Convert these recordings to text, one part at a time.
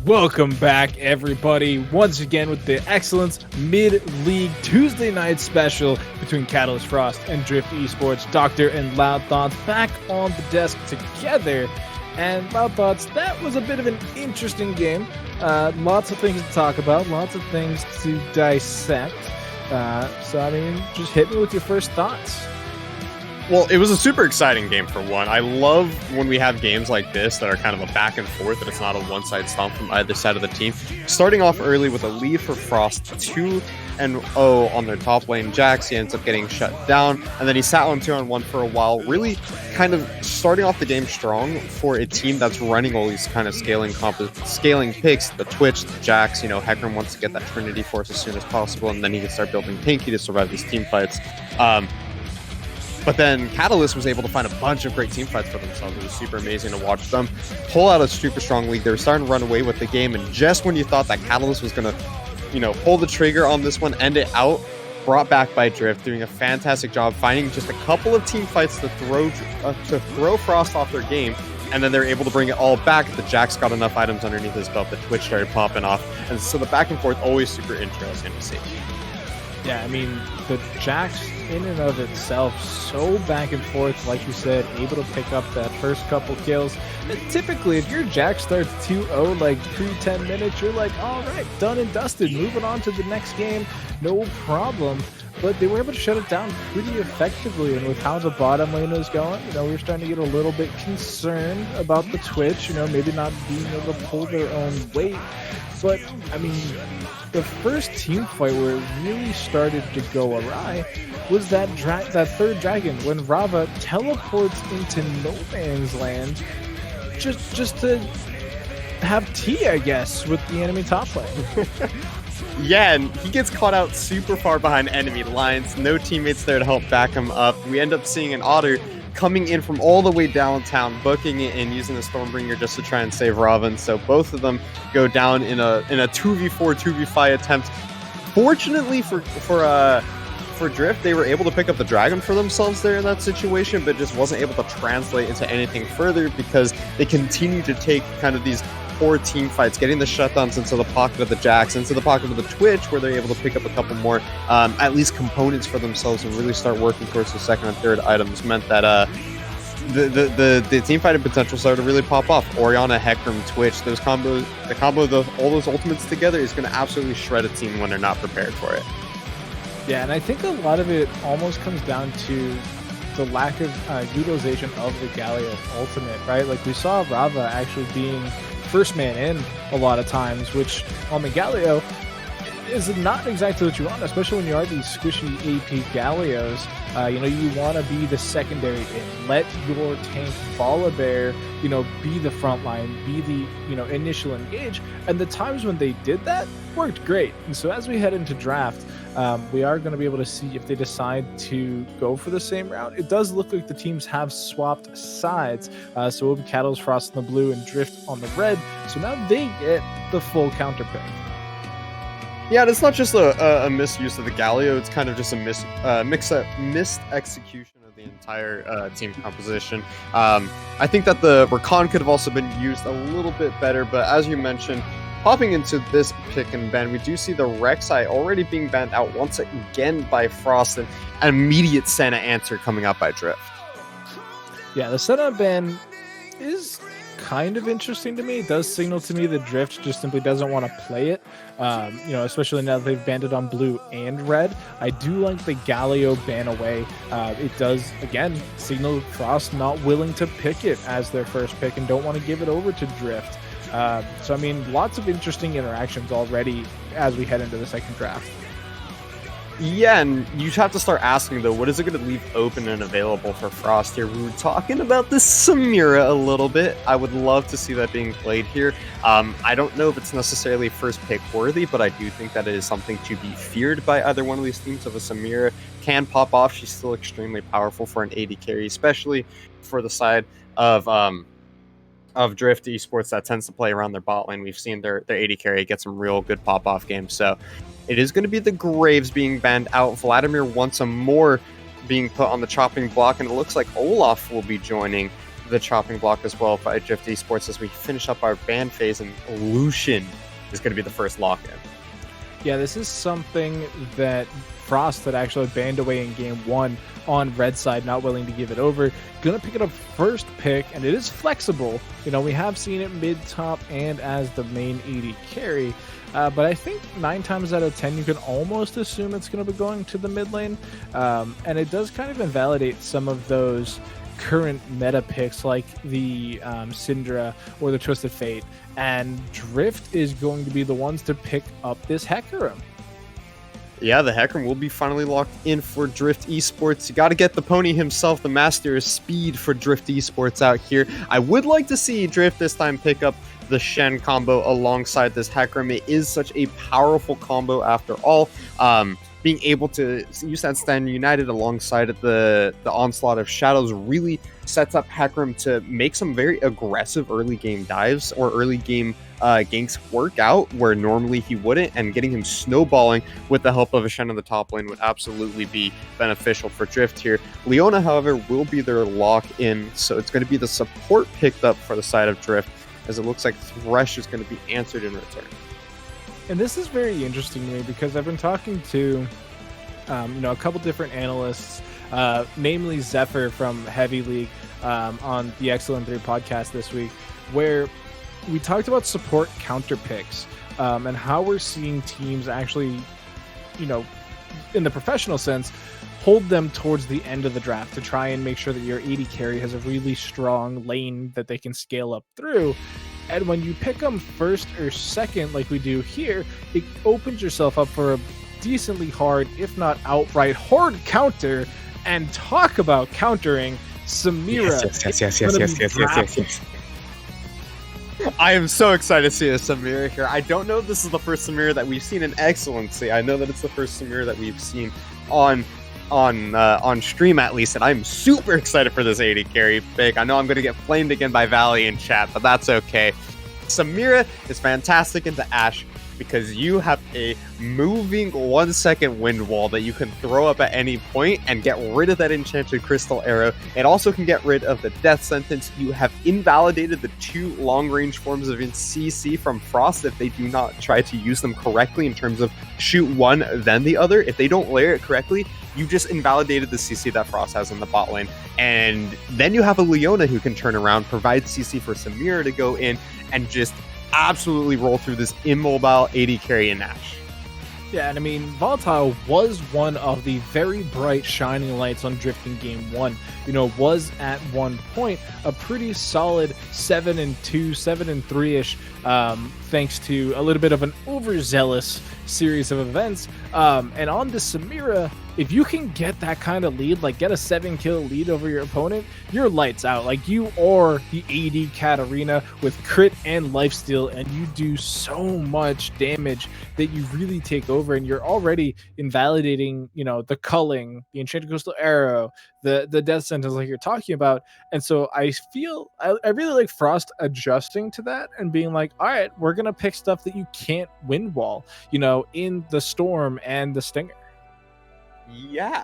Welcome back, everybody, once again with the Excellence Mid-League Tuesday night special between Catalyst Frost and Drift Esports. Doctor and Loud Thoughts back on the desk together. And Loud Thoughts, that was a bit of an interesting game. Lots of things to talk about, lots of things to dissect. So, I mean, just hit me with your first thoughts. Well, it was a super exciting game for one. I love when we have games like this that are kind of a back and forth, that it's not a one-side stomp from either side of the team. Starting off early with a lead for Frost, 2-0 on their top lane. Jax, he ends up getting shut down, and then he sat on 2-on-1 for a while, really kind of starting off the game strong for a team that's running all these kind of scaling picks, the Twitch, the Jax. You know, Hecarim wants to get that Trinity Force as soon as possible, and then he can start building Pinky to survive these team fights. But then Catalyst was able to find a bunch of great team fights for themselves. It was super amazing to watch them pull out a super strong lead. They were starting to run away with the game, and just when you thought that Catalyst was going to, pull the trigger on this one, end it out, brought back by Drift, doing a fantastic job finding just a couple of team fights to throw Frost off their game, and then they're able to bring it all back. The Jax got enough items underneath his belt, the Twitch started popping off, and so the back and forth always super interesting to see. Yeah, I mean, the Jax in and of itself, so back and forth, like you said, able to pick up that first couple kills. And typically, if your Jax starts 2-0, like pre-10 minutes, you're like, all right, done and dusted, moving on to the next game, no problem. But they were able to shut it down pretty effectively, and with how the bottom lane was going, we were starting to get a little bit concerned about the Twitch, maybe not being able to pull their own weight. But, I mean, the first team fight where it really started to go awry was that third dragon, when Rava teleports into no man's land just to have tea, I guess, with the enemy top lane. Yeah, and he gets caught out super far behind enemy lines. No teammates there to help back him up. We end up seeing an Otter coming in from all the way downtown, booking it and using the Stormbringer just to try and save Raven. So both of them go down in a 2v4, 2v5 attempt. Fortunately for Drift, they were able to pick up the dragon for themselves there in that situation, but just wasn't able to translate into anything further because they continue to take kind of these poor team fights, getting the shutdowns into the pocket of the Jax, into the pocket of the Twitch, where they're able to pick up a couple more, at least components for themselves and really start working towards the second and third items, meant that the team fighting potential started to really pop off. Orianna, Hecarim, Twitch, those combos, the combo of all those ultimates together is going to absolutely shred a team when they're not prepared for it. Yeah, and I think a lot of it almost comes down to the lack of utilization of the Galio ultimate, right? Like we saw Rava actually being first man in a lot of times, which on the Galio is not exactly what you want, especially when you are these squishy AP Galios. You want to be the secondary in. Let your tank Volibear, be the front line, be the, initial engage. And the times when they did that worked great. And so as we head into draft, we are going to be able to see if they decide to go for the same route. It does look like the teams have swapped sides. So it'll be Catalyst Frost on the blue and Drift on the red. So now they get the full counter pick. Yeah, it's not just a misuse of the Galio, it's kind of just a missed execution of the entire team composition. I think that the Rakan could have also been used a little bit better, but as you mentioned, popping into this pick and ban, we do see the Rek'Sai already being banned out once again by Frost, and an immediate Senna answer coming out by Drift. Yeah, the Senna ban is kind of interesting to me. It does signal to me that Drift just simply doesn't want to play it, especially now that they've banned it on blue and red. I do like the Galio ban away. It does, again, signal Frost not willing to pick it as their first pick and don't want to give it over to Drift. So, I mean, lots of interesting interactions already as we head into the second draft. Yeah, and you have to start asking, though, what is it going to leave open and available for Frost here? We were talking about this Samira a little bit. I would love to see that being played here. I don't know if it's necessarily first pick worthy, but I do think that it is something to be feared by either one of these teams. If a Samira can pop off, she's still extremely powerful for an AD carry, especially for the side of Drift Esports that tends to play around their bot lane. We've seen their AD carry get some real good pop-off games, so it is going to be the Graves being banned out. Vladimir wants some more being put on the chopping block, and it looks like Olaf will be joining the chopping block as well by Drift Esports as we finish up our ban phase, and Lucian is going to be the first lock-in. Yeah, this is something that Frost had actually banned away in game one on red side, not willing to give it over. Gonna pick it up first pick, and it is flexible. We have seen it mid, top, and as the main AD carry. But I think 9 times out of 10, you can almost assume it's going to be going to the mid lane. And it does kind of invalidate some of those current meta picks like the Syndra or the Twisted Fate. And Drift is going to be the ones to pick up this Hecarim. Yeah, the Hecarim will be finally locked in for Drift Esports. You got to get the pony himself, the master of speed for Drift Esports out here. I would like to see Drift this time pick up the Shen combo alongside this Hecarim. It is such a powerful combo after all. Being able to use that Stand United alongside the onslaught of Shadows really sets up Hecarim to make some very aggressive early game dives or early game ganks work out where normally he wouldn't, and getting him snowballing with the help of a Shen on the top lane would absolutely be beneficial for Drift here. Leona, however, will be their lock-in, so it's going to be the support picked up for the side of Drift, as it looks like Thresh is going to be answered in return. And this is very interesting to me because I've been talking to a couple different analysts, namely Zephyr from Heavy League on the XLN3 podcast this week, where we talked about support counter picks and how we're seeing teams actually, in the professional sense, hold them towards the end of the draft to try and make sure that your AD carry has a really strong lane that they can scale up through. And when you pick them first or second, like we do here, it opens yourself up for a decently hard, if not outright hard counter. And talk about countering Samira. Yes. I am so excited to see a Samira here. I don't know if this is the first Samira that we've seen in XLNC. I know that it's the first Samira that we've seen on stream at least, and I'm super excited for this AD carry pick. I know I'm going to get flamed again by Valley in chat, but that's okay. Samira is fantastic into Ashe because you have a moving 1 second wind wall that you can throw up at any point and get rid of that enchanted crystal arrow. It also can get rid of the death sentence. You have invalidated the 2 long range forms of CC from Frost if they do not try to use them correctly in terms of shoot one then the other. If they don't layer it correctly, you just invalidated the CC that Frost has in the bot lane. And then you have a Leona who can turn around, provide CC for Samira to go in and just absolutely roll through this immobile AD carry in Nash. Yeah, and I mean, Volatile was one of the very bright shining lights on Drift in Game 1. You know, was at one point a pretty solid 7-2, 7-3-ish, thanks to a little bit of an overzealous series of events. And on the Samira, if you can get that kind of lead, like get a 7-kill lead over your opponent, you're lights out. Like, you are the AD Katarina with crit and lifesteal, and you do so much damage that you really take over, and you're already invalidating, you know, the culling, the enchanted coastal arrow, the death sentence like you're talking about. And so I feel I really like Frost adjusting to that and being like, all right, we're gonna pick stuff that you can't win wall, you know, in the Storm and the Stinger. Yeah,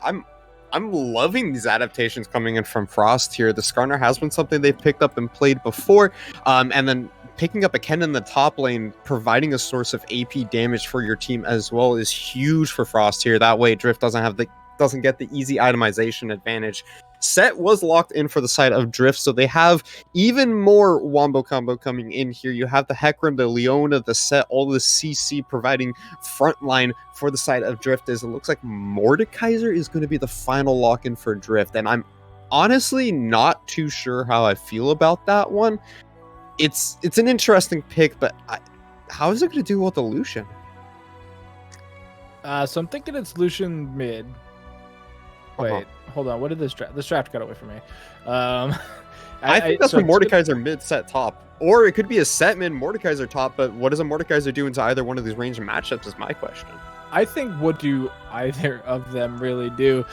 I'm loving these adaptations coming in from Frost here. The Skarner has been something they've picked up and played before, and then picking up a Ken in the top lane, providing a source of AP damage for your team as well is huge for Frost here. That way, Drift doesn't get the easy itemization advantage. Set was locked in for the side of Drift, so they have even more wombo combo coming in here. You have the Hecarim, the Leona, the Set, all the CC providing frontline for the side of Drift, as it looks like Mordekaiser is going to be the final lock-in for Drift, and I'm honestly not too sure how I feel about that one. It's an interesting pick, but how is it going to do with the Lucian? So I'm thinking it's Lucian mid. Wait, hold on. What did this draft? This draft got away from me. I think that's a Mordekaiser mid set top. Or it could be a set mid Mordekaiser top, but what does a Mordekaiser do into either one of these ranged matchups is my question. I think what do either of them really do?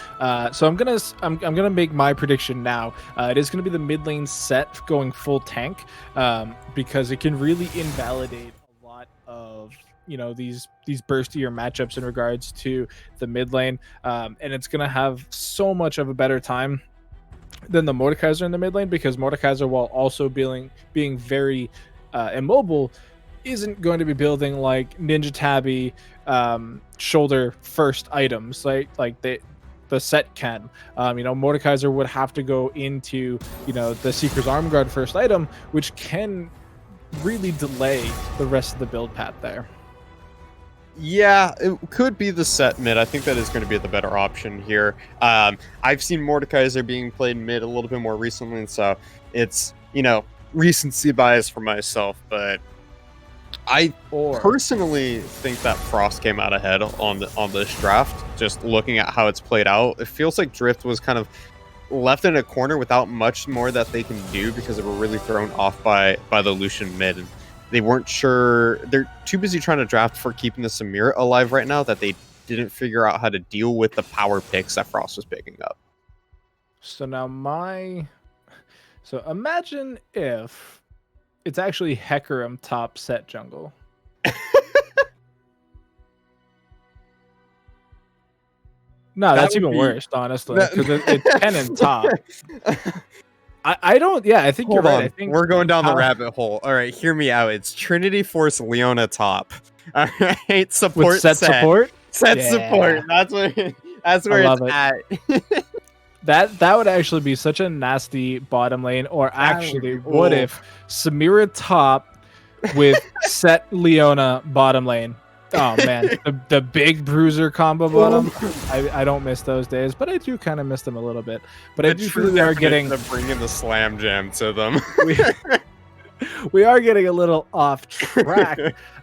So I'm gonna make my prediction now. It is gonna be the mid lane set going full tank, because it can really invalidate a lot of, you know, these burstier matchups in regards to the mid lane, and it's gonna have so much of a better time than the Mordekaiser in the mid lane, because Mordekaiser, while also being very immobile, isn't going to be building like Ninja Tabby shoulder first items like the set can. You know, Mordekaiser would have to go into, you know, the Seeker's Arm Guard first item, which can really delay the rest of the build path there. Yeah, it could be the set mid. I think that is going to be the better option here. I've seen Mordekaiser being played mid a little bit more recently, so it's, you know, recency bias for myself, but I personally think that Frost came out ahead on this draft. Just looking at how it's played out, it feels like Drift was kind of left in a corner without much more that they can do, because they were really thrown off by the Lucian mid. And they weren't sure. They're too busy trying to draft for keeping the Samira alive right now that they didn't figure out how to deal with the power picks that Frost was picking up. So now so imagine if it's actually Hecarim top set jungle. No, that's even worse, honestly, because it's Ken and top. I don't. Yeah, I think you're right. I think we're going down the rabbit hole. All right, hear me out. It's Trinity Force Leona top. All right, support with set support. Set support. That's where it's at. That would actually be such a nasty bottom lane. Or actually, what if Samira top with set Leona bottom lane? Oh man, the big bruiser combo bottom. I don't miss those days, but I do kind of miss them a little bit. But I do feel we are getting to bring in the slam jam to them. we are getting a little off track.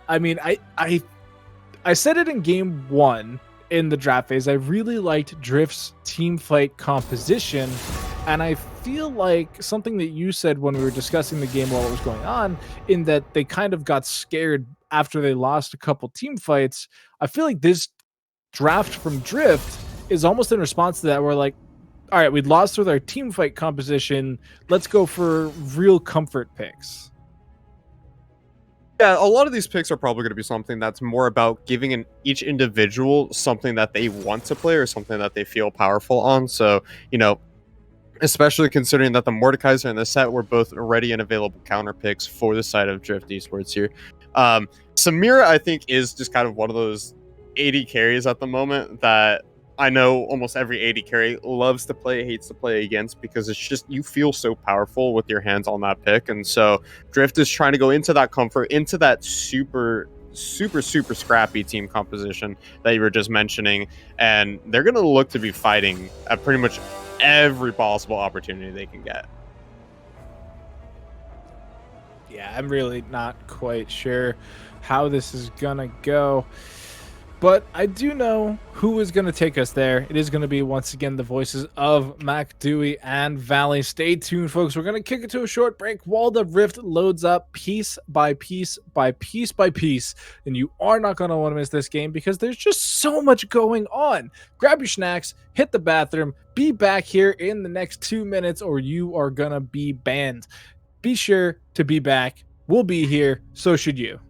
I mean, I said it in game 1 in the draft phase. I really liked Drift's team fight composition, and I feel like something that you said when we were discussing the game while it was going on, in that they kind of got scared after they lost a couple team fights. I feel like this draft from Drift is almost in response to that. We're like, all right, we lost with our team fight composition. Let's go for real comfort picks. Yeah, a lot of these picks are probably going to be something that's more about giving each individual something that they want to play or something that they feel powerful on. So, you know, especially considering that the Mordekaiser and the Set were both ready and available counter picks for the side of Drift Esports here. Samira, I think, is just kind of one of those AD carries at the moment that I know almost every AD carry loves to play, hates to play against, because it's just you feel so powerful with your hands on that pick. And so Drift is trying to go into that comfort, into that super scrappy team composition that you were just mentioning, and they're going to look to be fighting at pretty much every possible opportunity they can get. Yeah, I'm really not quite sure how this is gonna go. But I do know who is going to take us there. It is going to be, once again, the voices of Mac, Dewey, and Valley. Stay tuned, folks. We're going to kick it to a short break while the Rift loads up piece by piece by piece by piece. And you are not going to want to miss this game because there's just so much going on. Grab your snacks, hit the bathroom, be back here in the next 2 minutes, or you are going to be banned. Be sure to be back. We'll be here. So should you.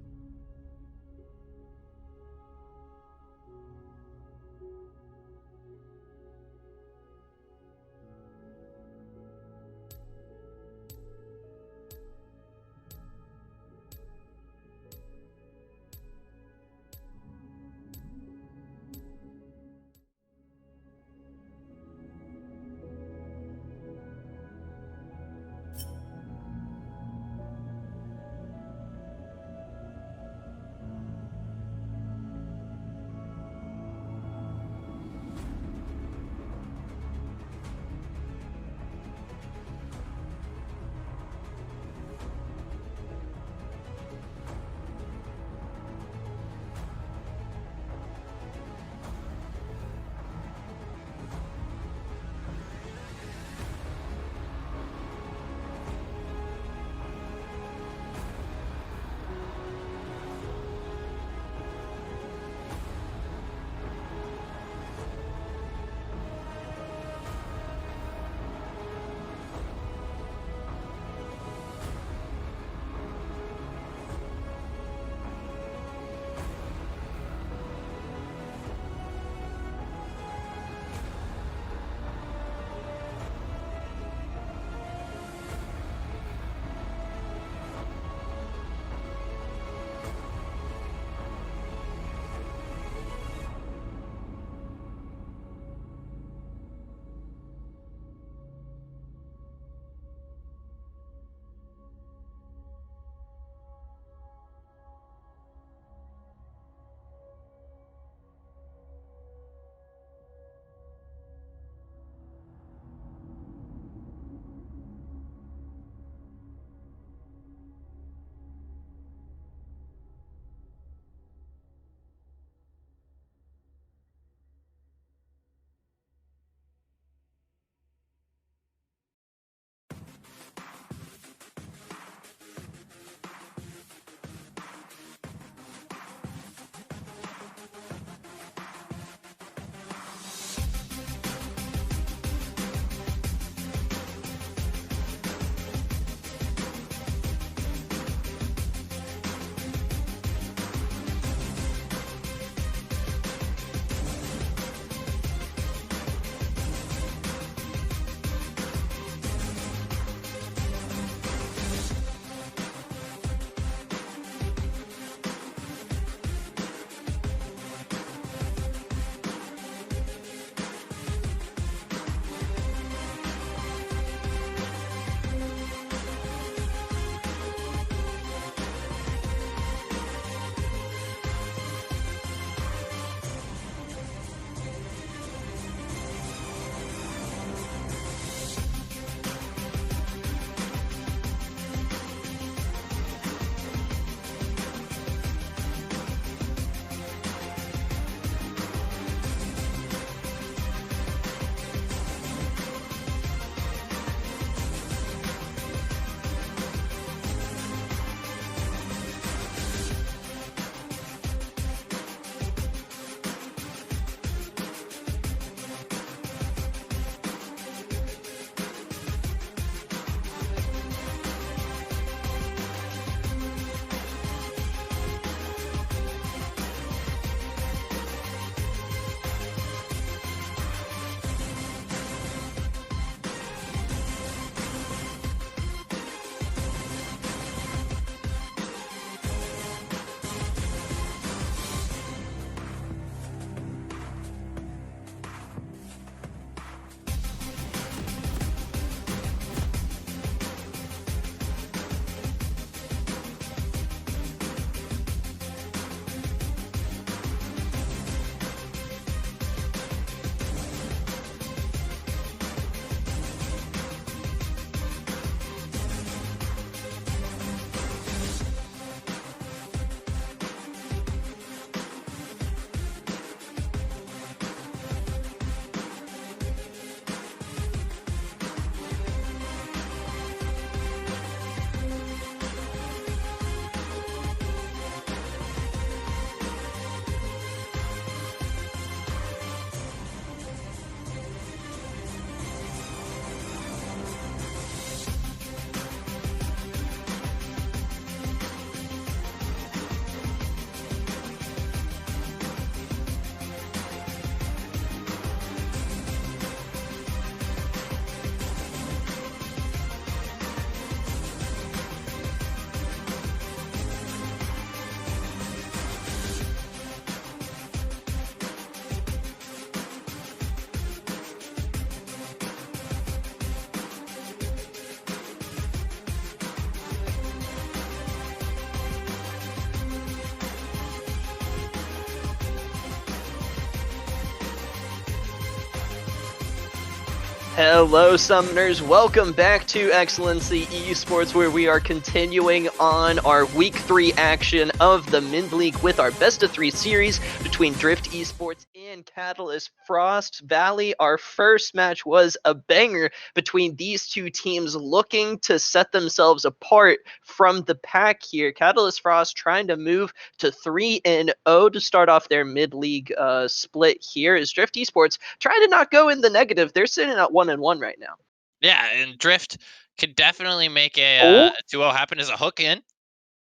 Hello, Summoners. Welcome back to XLNC Esports, where we are continuing on our Week 3 action of the Mid-League with our best-of-3 series between Drift Esports and Catalyst Frost Valley. Our first match was a banger between these two teams looking to set themselves apart from the pack here. Catalyst Frost trying to move to 3-0 to start off their Mid-League split here, as Drift Esports trying to not go in the negative. They're sitting at 1-1 right now. Yeah, and Drift could definitely make Oh. a 2-0 happen as a hook in.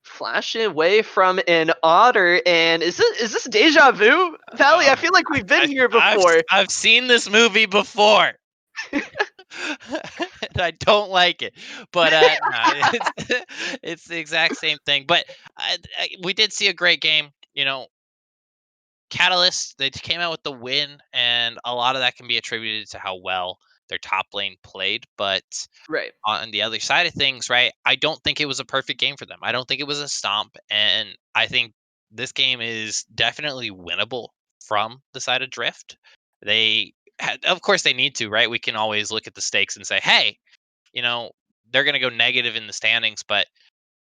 Flashing away from an otter, and is this deja vu, Valley? I feel like we've been here before. I've seen this movie before. And I don't like it, but no, it's the exact same thing. But we did see a great game. Catalyst, they came out with the win, and a lot of that can be attributed to how well their top lane played. But Right. on the other side of things, right, I don't think it was a perfect game for them. I don't think it was a stomp, and I think this game is definitely winnable from the side of Drift. Of course, they need to, right? We can always look at the stakes and say, hey, they're going to go negative in the standings, but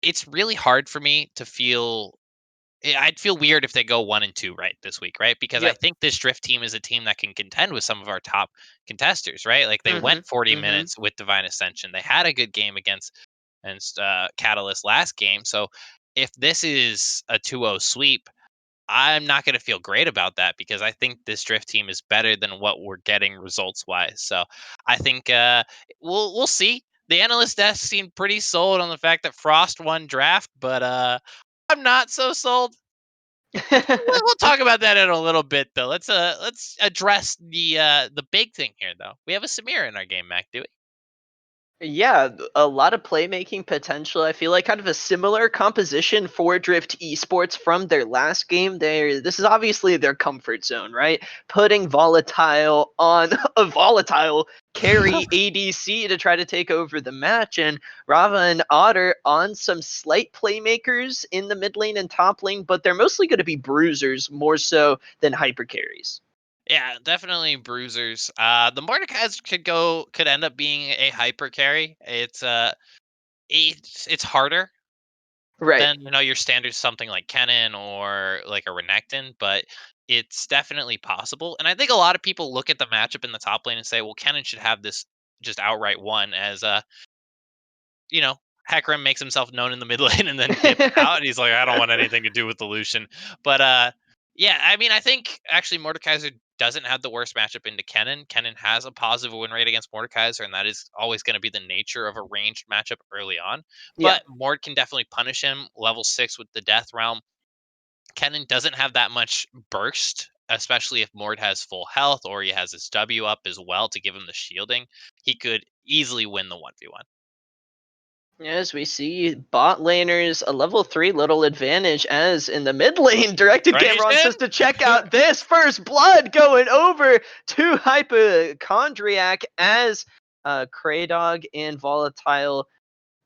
it's really hard for me to feel. I'd feel weird if they go 1-2 right this week, right? Because I Yep. think this Drift team is a team that can contend with some of our top contesters, right? Like they Mm-hmm. went 40 Mm-hmm. minutes with Divine Ascension. They had a good game against Catalyst last game. So if this is a 2-0 sweep, I'm not going to feel great about that because I think this Drift team is better than what we're getting results wise. So I think we'll see. The analyst desk seemed pretty sold on the fact that Frost won draft, but I'm not so sold. We'll talk about that in a little bit, though. Let's address the big thing here, though. We have a Samir in our game, Mac. Do we? Yeah, a lot of playmaking potential. I feel like kind of a similar composition for Drift Esports from their last game. This is obviously their comfort zone, right? Putting Volatile on a Volatile carry ADC to try to take over the match, and Rava and Otter on some slight playmakers in the mid lane and top lane, but they're mostly going to be bruisers more so than hyper carries. Yeah, definitely bruisers. The Mordekaiser could end up being a hyper carry. It's harder Right. than your standard something like Kennen or like a Renekton, but it's definitely possible. And I think a lot of people look at the matchup in the top lane and say, well, Kennen should have this just outright one as you know, Hecarim makes himself known in the mid lane and then dips out. He's like, I don't want anything to do with the Lucian. But yeah, I mean, I think actually Mordekaiser doesn't have the worst matchup into Kennen. Kennen has a positive win rate against Mordekaiser, and that is always going to be the nature of a ranged matchup early on. Yeah. But Mord can definitely punish him. Level 6 with the Death Realm. Kennen doesn't have that much burst, especially if Mord has full health or he has his W up as well to give him the shielding. He could easily win the 1v1. As we see, bot laners a level 3 little advantage, as in the mid lane, Directed Cameron says to check out this first blood going over to Hypochondriac, as Kraydog and Volatile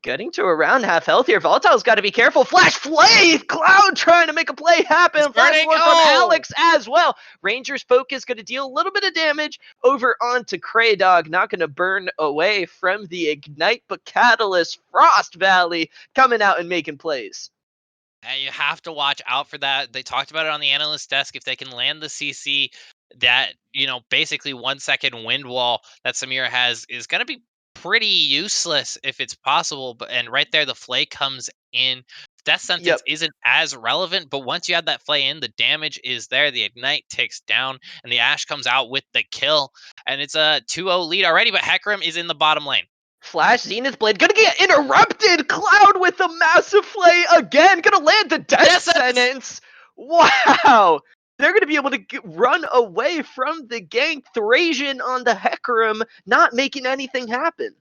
getting to around half health here. Volatile's got to be careful. Flash Flay! Cloud trying to make a play happen. Flash forward from Alex as well. Ranger's focus going to deal a little bit of damage over onto Kraydog. Not going to burn away from the Ignite, but Catalyst Frost Valley coming out and making plays. And you have to watch out for that. They talked about it on the analyst desk. If they can land the CC, that basically 1 second wind wall that Samira has is going to be pretty useless if it's possible. But and right there, the flay comes in. Death sentence isn't as relevant, but once you have that flay in, the damage is there. The ignite ticks down, and the Ash comes out with the kill, and it's a 2-0 lead already. But Hecarim is in the bottom lane. Flash Zenith Blade gonna get interrupted. Cloud with a massive flay again, gonna land the death sentence. Wow, they're gonna be able to run away from the gank. Thrasian on the Hecarim, not making anything happen.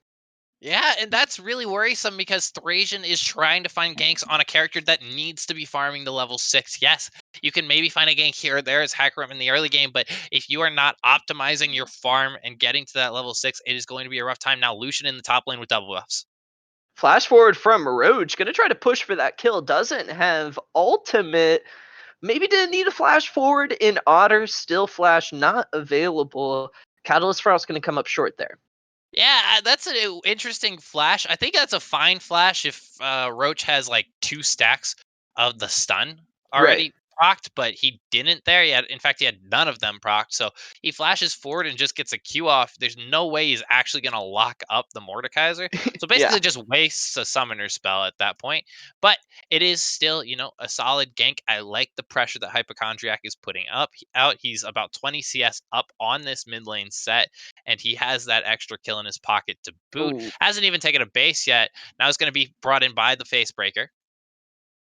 Yeah, and that's really worrisome because Thrasian is trying to find ganks on a character that needs to be farming the level 6. Yes, you can maybe find a gank here or there as Hecarim in the early game, but if you are not optimizing your farm and getting to that level 6, it is going to be a rough time. Now, Lucian in the top lane with double buffs. Flash forward from Roach, gonna try to push for that kill. Doesn't have ultimate. Maybe didn't need a flash forward in Otter. Still flash not available. Catalyst Frost gonna come up short there. Yeah, that's an interesting flash. I think that's a fine flash if Roach has like 2 stacks of the stun Right. already procced, but he didn't there. In fact, he had none of them procced. So he flashes forward and just gets a Q off. There's no way he's actually going to lock up the Mordekaiser. So Yeah. basically, just wastes a summoner spell at that point. But it is still, a solid gank. I like the pressure that Hypochondriac is putting out. He's about 20 CS up on this mid lane set, and he has that extra kill in his pocket to boot. Ooh. Hasn't even taken a base yet. Now it's going to be brought in by the Facebreaker.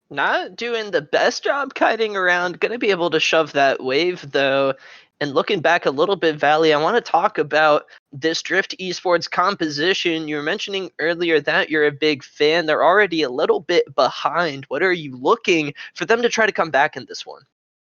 Not doing the best job kiting around. Gonna be able to shove that wave though. And looking back a little bit, Valley, I want to talk about this Drift Esports composition. You were mentioning earlier that you're a big fan. They're already a little bit behind. What are you looking for them to try to come back in this one?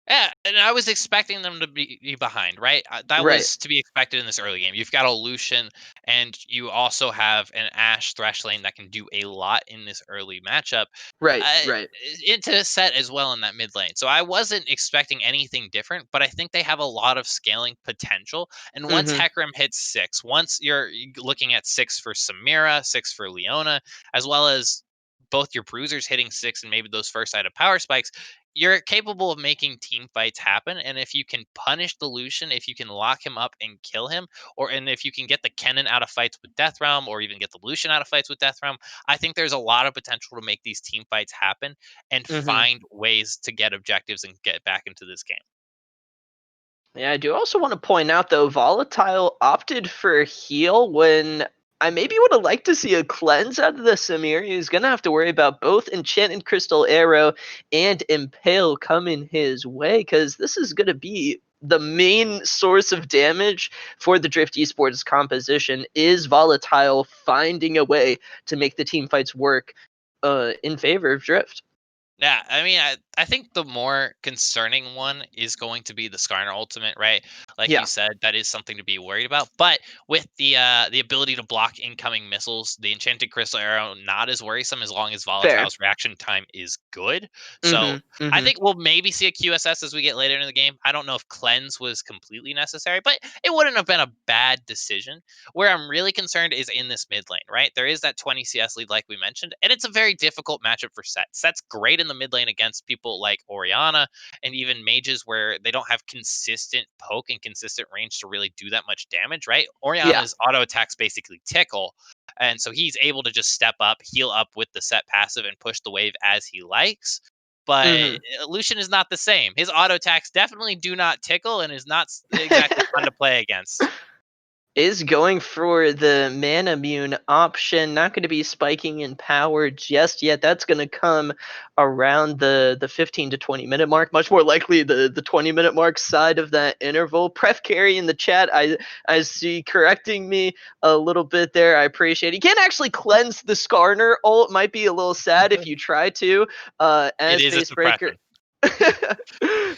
Yeah, and I was expecting them to be behind, right? That Right. was to be expected in this early game. You've got a Lucian, and you also have an Ashe Thresh lane that can do a lot in this early matchup. Right. Uh, Right. into set as well in that mid lane. So I wasn't expecting anything different, but I think they have a lot of scaling potential. And once Mm-hmm. Hecarim hits 6, once you're looking at 6 for Samira, 6 for Leona, as well as both your bruisers hitting 6 and maybe those first side of power spikes, you're capable of making team fights happen. And if you can punish the Lucian, if you can lock him up and kill him, and if you can get the Kennen out of fights with Death Realm, or even get the Lucian out of fights with Death Realm, I think there's a lot of potential to make these team fights happen and Mm-hmm. find ways to get objectives and get back into this game. Yeah, I do also want to point out though, Volatile opted for heal when I maybe would have liked to see a cleanse out of the Samir. He's gonna have to worry about both Enchanted Crystal Arrow and Impale coming his way, because this is gonna be the main source of damage for the Drift Esports composition is Volatile finding a way to make the team fights work in favor of Drift. Yeah, I mean, I think the more concerning one is going to be the Skarner ultimate, right? Like you Yeah, said, that is something to be worried about. But with the ability to block incoming missiles, the Enchanted Crystal Arrow not as worrisome as long as fair. Volatile's reaction time is good. So Mm-hmm. I Mm-hmm. think we'll maybe see a QSS as we get later in the game. I don't know if cleanse was completely necessary, but it wouldn't have been a bad decision. Where I'm really concerned is in this mid lane, right? There is that 20 CS lead, like we mentioned, and it's a very difficult matchup for Set. Set's great in the mid lane against people like Orianna and even mages where they don't have consistent poke and consistent range to really do that much damage, right? Yeah. Orianna's auto attacks basically tickle. And so he's able to just step up, heal up with the Set passive, and push the wave as he likes. But Mm-hmm. Lucian is not the same. His auto attacks definitely do not tickle and is not exactly fun to play against. Is going for the mana immune option. Not going to be spiking in power just yet. That's going to come around the 15 to 20 minute mark. Much more likely the 20 minute mark side of that interval. Pref carry in the chat. I see correcting me a little bit there. I appreciate it. You can't actually cleanse the Skarner ult. Might be a little sad if you try to. It As is a Facebreaker. suppression.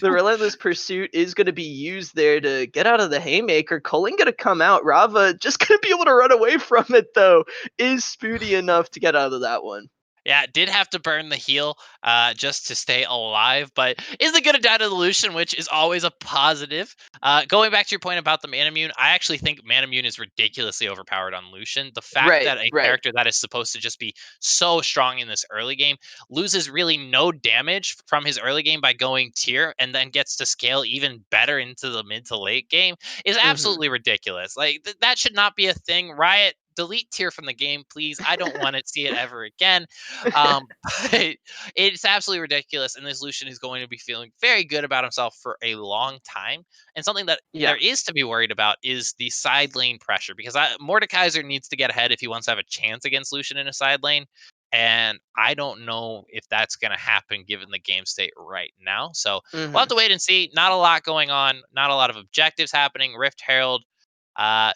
The relentless pursuit is going to be used there to get out of the haymaker. Culling going to come out. Rava just going to be able to run away from it though. Is Spoody enough to get out of that one? Yeah, did have to burn the heal just to stay alive, but isn't going to die to the Lucian, which is always a positive. Going back to your point about the Manamune, I actually think Manamune is ridiculously overpowered on Lucian. The fact Right, that a right. character that is supposed to just be so strong in this early game loses really no damage from his early game by going tier and then gets to scale even better into the mid to late game is Hmm. absolutely ridiculous. Like, that should not be a thing. Riot, delete tier from the game, please. I don't want to see it ever again. Um, but it's absolutely ridiculous, and this Lucian is going to be feeling very good about himself for a long time. And something that Yeah. there is to be worried about is the side lane pressure, because Mordekaiser needs to get ahead if he wants to have a chance against Lucian in a side lane. And I don't know if that's going to happen given the game state right now. So we'll have Hmm. to wait and see. Not a lot going on, not a lot of objectives happening. Rift Herald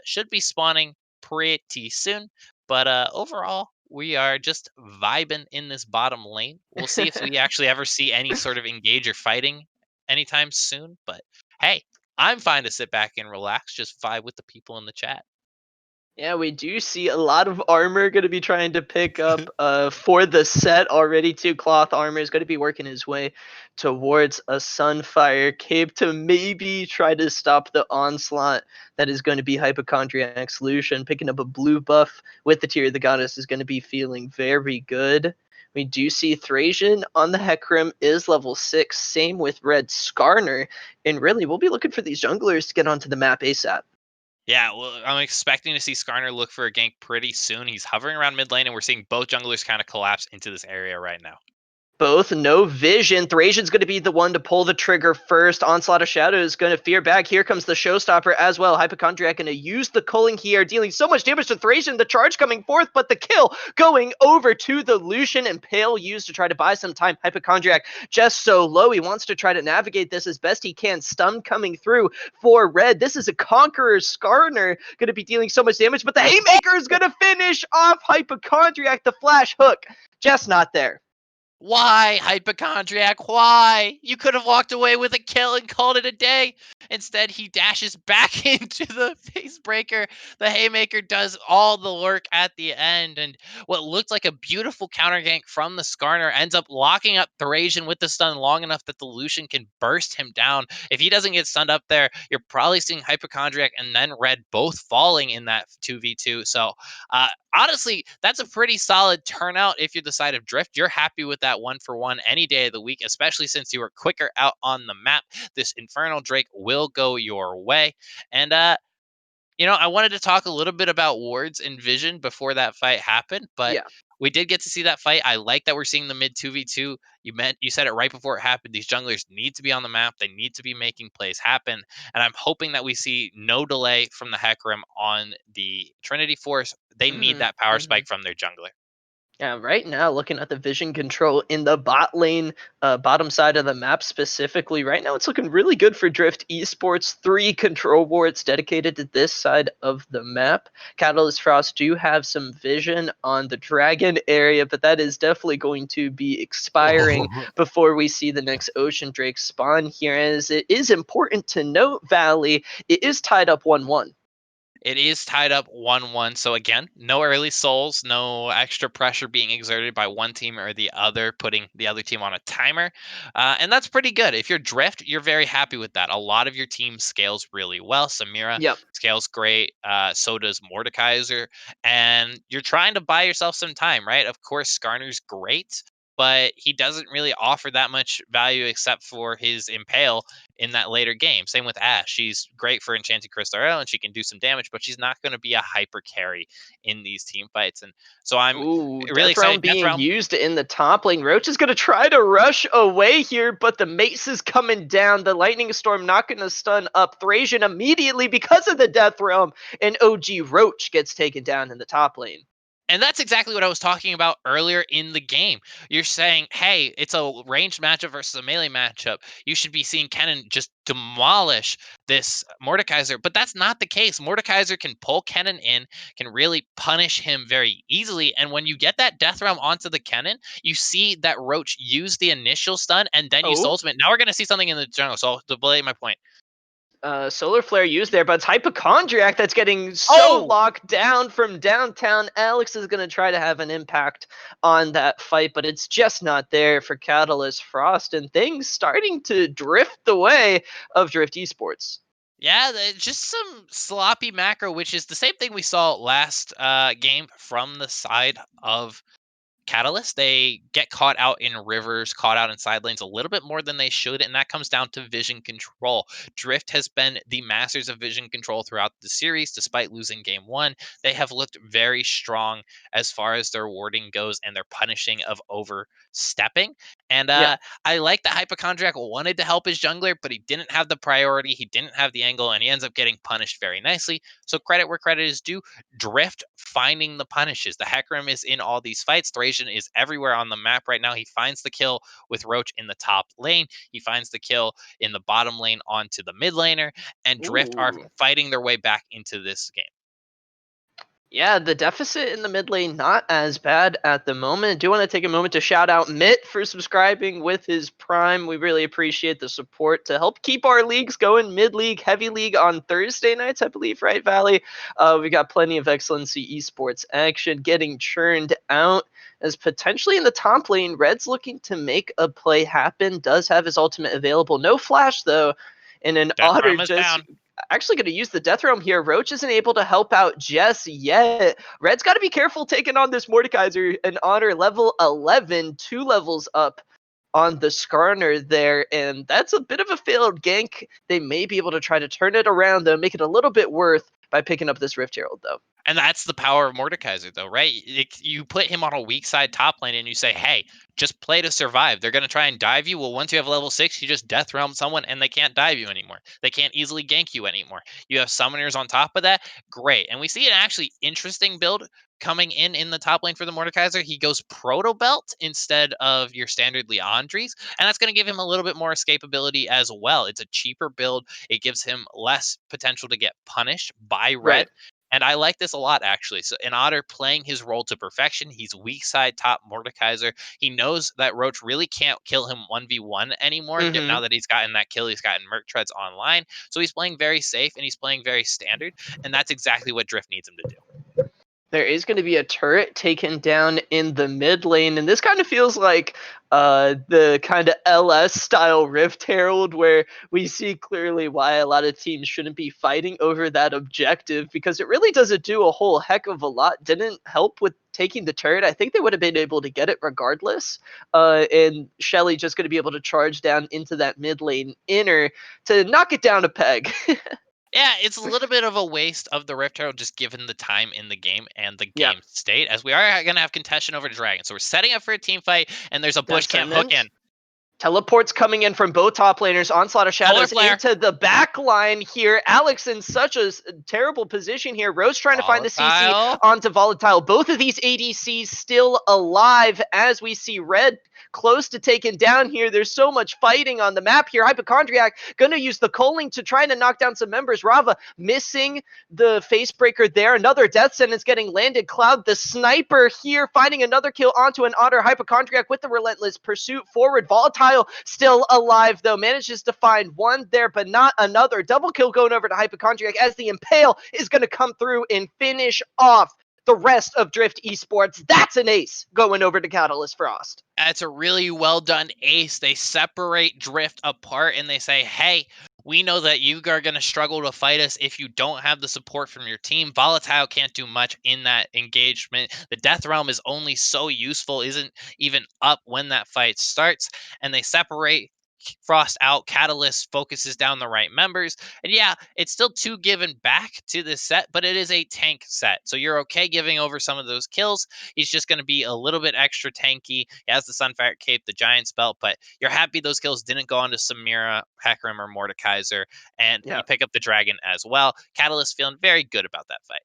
should be spawning pretty soon. But overall, we are just vibing in this bottom lane. We'll see if we actually ever see any sort of engage or fighting anytime soon. But hey, I'm fine to sit back and relax, just vibe with the people in the chat. Yeah, we do see a lot of armor going to be trying to pick up for the set already too. Cloth armor is going to be working his way towards a Sunfire Cape to maybe try to stop the onslaught that is going to be Hypochondriac Solution. Picking up a blue buff with the Tear of the Goddess is going to be feeling very good. We do see Thracian on the Hecarim is level 6, same with Red Skarner, and really we'll be looking for these junglers to get onto the map ASAP. Yeah, well, I'm expecting to see Skarner look for a gank pretty soon. He's hovering around mid lane, and we're seeing both junglers kind of collapse into this area right now. Both no vision. Thracian's going to be the one to pull the trigger first. Onslaught of Shadow is going to fear back. Here comes the showstopper as well. Hypochondriac going to use the culling here, dealing so much damage to Thracian. The charge coming forth, but the kill going over to the Lucian, and Pale used to try to buy some time. Hypochondriac just so low. He wants to try to navigate this as best he can. Stun coming through for Red. This is a Conqueror. Skarner going to be dealing so much damage, but the Haymaker is going to finish off Hypochondriac. The flash hook just not there. Why, Hypochondriac? Why? You could have walked away with a kill and called it a day. Instead, he dashes back into the face breaker. The Haymaker does all the work at the end, and what looked like a beautiful counter gank from the Skarner ends up locking up Thracian with the stun long enough that the Lucian can burst him down. If he doesn't get stunned up there, you're probably seeing Hypochondriac and then Red both falling in that 2v2. So, honestly, that's a pretty solid turnout if you're the side of Drift. You're happy with that 1-for-1 any day of the week, especially since you were quicker out on the map. This Infernal Drake will go your way. And I wanted to talk a little bit about wards and vision before that fight happened, but Yeah. we did get to see that fight. I like that we're seeing the mid 2v2. You said it right before it happened. These junglers need to be on the map. They need to be making plays happen. And I'm hoping that we see no delay from the Hecarim on the Trinity Force. They need that power Mm-hmm. spike from their jungler. Yeah, right now, looking at the vision control in the bot lane, bottom side of the map specifically, right now it's looking really good for Drift Esports. 3 control wards dedicated to this side of the map. Catalyst Frost do have some vision on the dragon area, but that is definitely going to be expiring before we see the next Ocean Drake spawn here. As it is important to note, Valley, it is tied up 1-1. It is tied up 1-1. So again, no early souls, no extra pressure being exerted by one team or the other, putting the other team on a timer. And that's pretty good. If you're Drift, you're very happy with that. A lot of your team scales really well. Samira Yep. scales great. So does Mordekaiser. And you're trying to buy yourself some time, right? Of course, Skarner's great, but he doesn't really offer that much value except for his Impale in that later game. Same with Ashe. She's great for enchanting Crystal Arrow and she can do some damage, but she's not going to be a hyper carry in these team fights. And so I'm Ooh, really Death Realm excited. Death being Realm. used in the top lane. Roach is going to try to rush away here, but the mace is coming down. The Lightning Storm not going to stun up Thracian immediately because of the Death Realm, and OG Roach gets taken down in the top lane. And that's exactly what I was talking about earlier in the game. You're saying, hey, it's a ranged matchup versus a melee matchup. You should be seeing Kennen just demolish this Mordekaiser, but that's not the case. Mordekaiser can pull Kennen in, can really punish him very easily. And when you get that Death Realm onto the Kennen, you see that Roach use the initial stun and then use the Oh, ultimate. Now we're going to see something in the jungle, so I'll delay my point. Solar Flare used there, but it's Hypochondriac that's getting so Oh, locked down from downtown. Alex is going to try to have an impact on that fight, but it's just not there for Catalyst Frost, and things starting to drift the way of Drift Esports. yeah, just some sloppy macro, which is the same thing we saw last game from the side of Catalyst. They get caught out in rivers, caught out in side lanes a little bit more than they should, and that comes down to vision control. Drift has been the masters of vision control throughout the series, despite losing game one. They have looked very strong as far as their warding goes and their punishing of overstepping. And Yeah. I like that Hypochondriac wanted to help his jungler, but he didn't have the priority, he didn't have the angle, and he ends up getting punished very nicely. So credit where credit is due. Drift finding the punishes. The Hecarim is in all these fights. Thracian is everywhere on the map right now. He finds the kill with Roach in the top lane. He finds the kill in the bottom lane onto the mid laner, and Drift are Ooh. fighting their way back into this game. Yeah, the deficit in the mid lane not as bad at the moment. I do want to take a moment to shout out Mitt for subscribing with his Prime. We really appreciate the support to help keep our leagues going. Mid league, heavy league on Thursday nights, I believe, right, Valley? We got plenty of XLNC Esports action getting churned out. As potentially in the top lane, Red's looking to make a play happen. Does have his ultimate available. No flash though. And an Death Otter Realm is just down. actually going to use the Death Realm here. Roach isn't able to help out just yet. Red's got to be careful taking on this Mordekaiser and Honor level 11, 2 levels up on the Skarner there, and that's a bit of a failed gank. They may be able to try to turn it around, though, make it a little bit worth by picking up this Rift Herald, though. And that's the power of Mordekaiser, though, right? You put him on a weak side top lane and you say, hey, just play to survive. They're going to try and dive you. Well, once you have level 6, you just death realm someone and they can't dive you anymore. They can't easily gank you anymore. You have summoners on top of that. Great. And we see an actually interesting build coming in the top lane for the Mordekaiser. He goes Proto Belt instead of your standard Leandries. And that's going to give him a little bit more escapability as well. It's a cheaper build. It gives him less potential to get punished by Right. red. And I like this a lot, actually. So, an Otter playing his role to perfection. He's weak side top Mordekaiser. He knows that Roach really can't kill him 1v1 anymore. Mm-hmm. Now that he's gotten that kill, he's gotten Merc Treads online. So, he's playing very safe and he's playing very standard. And that's exactly what Drift needs him to do. There is going to be a turret taken down in the mid lane, and this kind of feels like the kind of LS style Rift Herald, where we see clearly why a lot of teams shouldn't be fighting over that objective, because it really doesn't do a whole heck of a lot. Didn't help with taking the turret. I think they would have been able to get it regardless. And Shelly just going to be able to charge down into that mid lane inner to knock it down a peg. Yeah, it's a little bit of a waste of the Rift Herald just given the time in the game and the Yep. game state, as we are going to have contention over Dragon. So we're setting up for a team fight, and there's a bush camp hook in. Teleports coming in from both top laners. Onslaught of Shadows Flare. into the back line here. Alex in such a terrible position here. Rose trying to find the CC Volatile. onto Volatile. Both of these ADCs still alive as we see Red close to taken down here. There's so much fighting on the map here. Hypochondriac going to use the culling to try to knock down some members. Rava missing the facebreaker there. Another death sentence getting landed. Cloud, the sniper here, finding another kill onto an Otter. Hypochondriac with the relentless pursuit forward. Volatile still alive, though. Manages to find one there, but not another. Double kill going over to Hypochondriac as the Impale is going to come through and finish off the rest of Drift Esports. That's an ace going over to Catalyst Frost. That's a really well done ace. They separate Drift apart and they say, hey, we know that you are going to struggle to fight us if you don't have the support from your team. Volatile can't do much in that engagement. The Death Realm is only so useful, isn't even up when that fight starts. And they separate Frost out. Catalyst focuses down the right members. And yeah, it's still 2 given back to this set, but it is a tank set. So you're okay giving over some of those kills. He's just going to be a little bit extra tanky. He has the Sunfire Cape, the Giant's Belt, but you're happy those kills didn't go onto Samira, Hecarim, or Mordekaiser, and you pick up the Dragon as well. Catalyst feeling very good about that fight.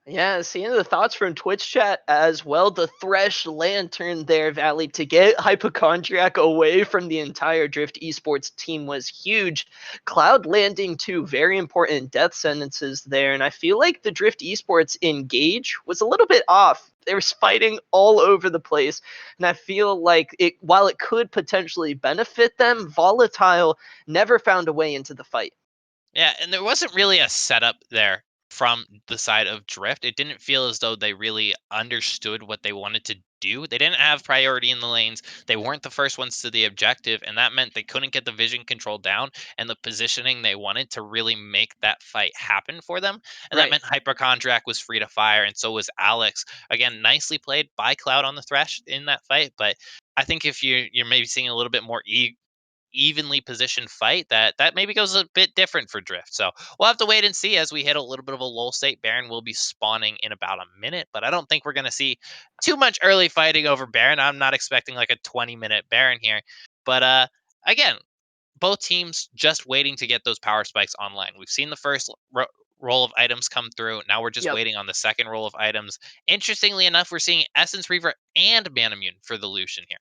Yeah, seeing the thoughts from Twitch chat as well. The Thresh Lantern there, Valley, to get Hypochondriac away from the entire Drift Esports team was huge. Cloud landing 2 very important death sentences there, and I feel like the Drift Esports engage was a little bit off. They were fighting all over the place, and I feel like it, while it could potentially benefit them, Volatile never found a way into the fight. Yeah, and there wasn't really a setup there from the side of Drift. It didn't feel as though they really understood what they wanted to do. They didn't have priority in the lanes. They weren't the first ones to the objective, and that meant they couldn't get the vision control down and the positioning they wanted to really make that fight happen for them. And that Right. meant Hypochondriac was free to fire, and so was Alex. Again, nicely played by Cloud on the Thresh in that fight, but I think if you're maybe seeing a little bit more evenly positioned fight, that maybe goes a bit different for Drift. So we'll have to wait and see as we hit a little bit of a lull state. Baron will be spawning in about a minute, but I don't think we're going to see too much early fighting over Baron. I'm not expecting like a 20-minute Baron here. But again, both teams just waiting to get those power spikes online. We've seen the first roll of items come through. Now we're just waiting on the second roll of items. Interestingly enough, we're seeing Essence Reaver and Manamune for the Lucian here.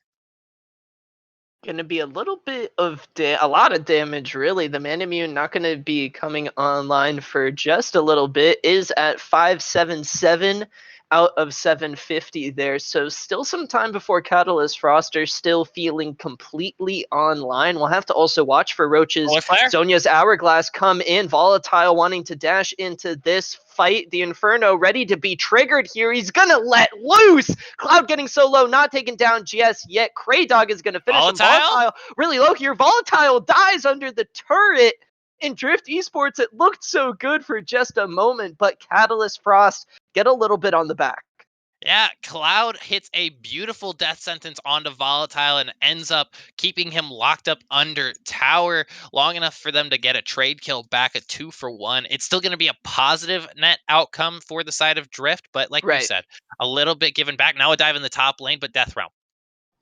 Gonna be a little bit of a lot of damage, really. The man immune not gonna be coming online for just a little bit. Is at 577 out of 750 there. So still some time before Catalyst Froster still feeling completely online. We'll have to also watch for Roach's Solar Flare? Zonya's Hourglass come in. Volatile wanting to dash into this fight. The Inferno ready to be triggered here. He's gonna let loose. Cloud getting so low, not taken down just yet. Kraydog is gonna finish him. Volatile? Volatile really low here. Volatile dies under the turret. In Drift Esports, it looked so good for just a moment, but Catalyst Frost get a little bit on the back. Yeah, Cloud hits a beautiful death sentence onto Volatile and ends up keeping him locked up under tower long enough for them to get a trade kill back, a 2-for-1. It's still going to be a positive net outcome for the side of Drift, but like you Right. said, a little bit given back. Now a dive in the top lane, but Death Realm.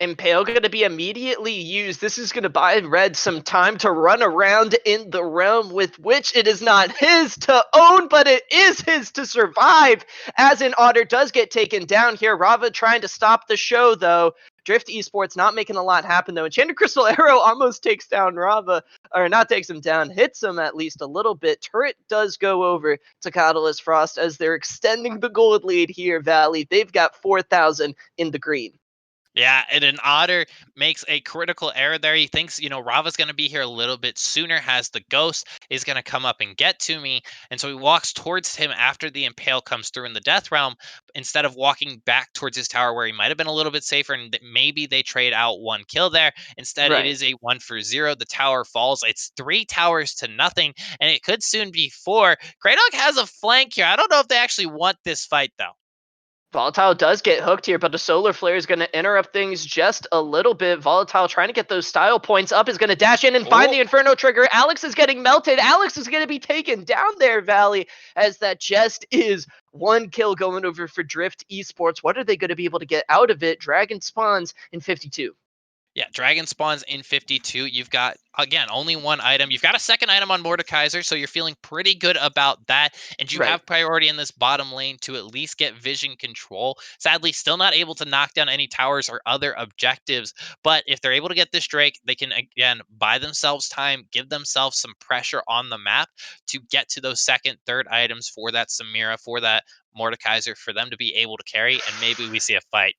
Impale going to be immediately used. This is going to buy Red some time to run around in the realm with which it is not his to own, but it is his to survive. As an Otter does get taken down here. Rava trying to stop the show, though. Drift Esports not making a lot happen, though. Enchanted Crystal Arrow almost takes down Rava, or not takes him down, hits him at least a little bit. Turret does go over to Catalyst Frost as they're extending the gold lead here, Valley. They've got 4,000 in the green. Yeah, and an Otter makes a critical error there. He thinks, Rava's going to be here a little bit sooner, has the ghost, is going to come up and get to me. And so he walks towards him after the Impale comes through in the Death Realm, instead of walking back towards his tower where he might have been a little bit safer and maybe they trade out one kill there. Instead, it Right. is a 1-for-0. The tower falls. It's 3 towers to nothing, and it could soon be 4. Kraydog has a flank here. I don't know if they actually want this fight, though. Volatile does get hooked here, but the Solar Flare is going to interrupt things just a little bit. Volatile trying to get those style points up is going to dash in and find the Inferno trigger. Alex is getting melted. Alex is going to be taken down there, Valley, as that just is one kill going over for Drift Esports. What are they going to be able to get out of it? Dragon spawns in 52. Yeah, Dragon spawns in 52. You've got, again, only one item. You've got a second item on Mordekaiser, so you're feeling pretty good about that. And you Right. have priority in this bottom lane to at least get vision control. Sadly, still not able to knock down any towers or other objectives. But if they're able to get this Drake, they can, again, buy themselves time, give themselves some pressure on the map to get to those second, third items for that Samira, for that Mordekaiser, for them to be able to carry. And maybe we see a fight.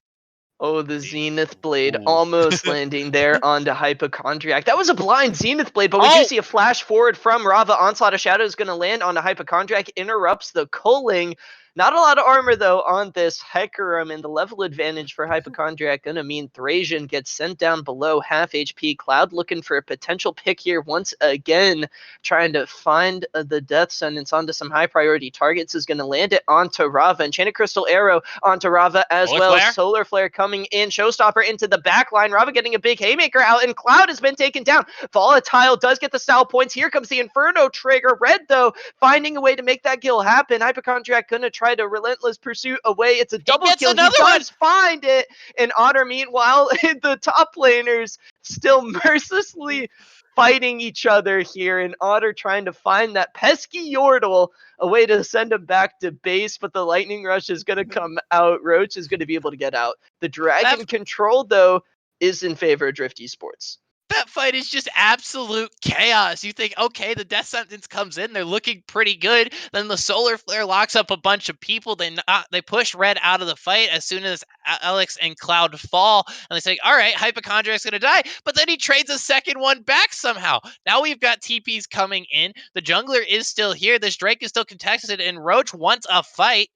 Oh, the Zenith Blade Ooh. almost landing there onto Hypochondriac. That was a blind Zenith Blade, but we do Oh! see a flash forward from Rava. Onslaught of Shadow is going to land onto Hypochondriac, interrupts the culling. Not a lot of armor, though, on this Hecarim, and the level advantage for Hypochondriac going to mean Thrasian gets sent down below half HP. Cloud looking for a potential pick here once again, trying to find the death sentence onto some high-priority targets. Is going to land it onto Rava. Enchanted Crystal Arrow onto Rava as Solar well. Flare? Solar Flare coming in. Showstopper into the back line. Rava getting a big haymaker out, and Cloud has been taken down. Volatile does get the style points. Here comes the Inferno trigger. Red, though, finding a way to make that kill happen. Hypochondriac gonna try to relentless pursuit away. It's a double gets kill. He another does find it. And Otter, meanwhile, the top laners still mercilessly fighting each other here. And Otter trying to find that pesky Yordle, a way to send him back to base, but the Lightning Rush is going to come out. Roach is going to be able to get out. The Dragon Control, though, is in favor of Drift Esports. That fight is just absolute chaos. You think, okay, the death sentence comes in, they're looking pretty good. Then the solar flare locks up a bunch of people. They push Red out of the fight as soon as Alex and Cloud fall, and they say, all right, Hypochondriac's gonna die. But then he trades a second one back somehow. Now we've got TPs coming in. The jungler is still here. This Drake is still contested, and Roach wants a fight.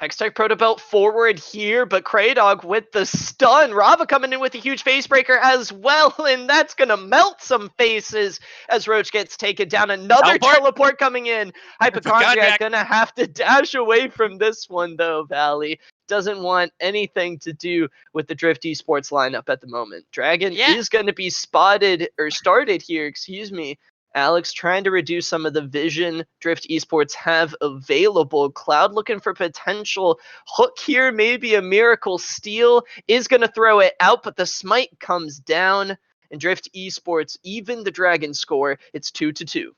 Hextech Protobelt forward here, but Kraydog with the stun. Rava coming in with a huge face breaker as well, and that's going to melt some faces as Roach gets taken down. Another teleport coming in. Hypochondriac going to have to dash away from this one, though, Valley. Doesn't want anything to do with the Drift Esports lineup at the moment. Dragon is going to be started here, excuse me. Alex trying to reduce some of the vision Drift Esports have available. Cloud looking for potential hook here, maybe a miracle steal, is going to throw it out, but the smite comes down, and Drift Esports, even the Dragon score, it's 2-2.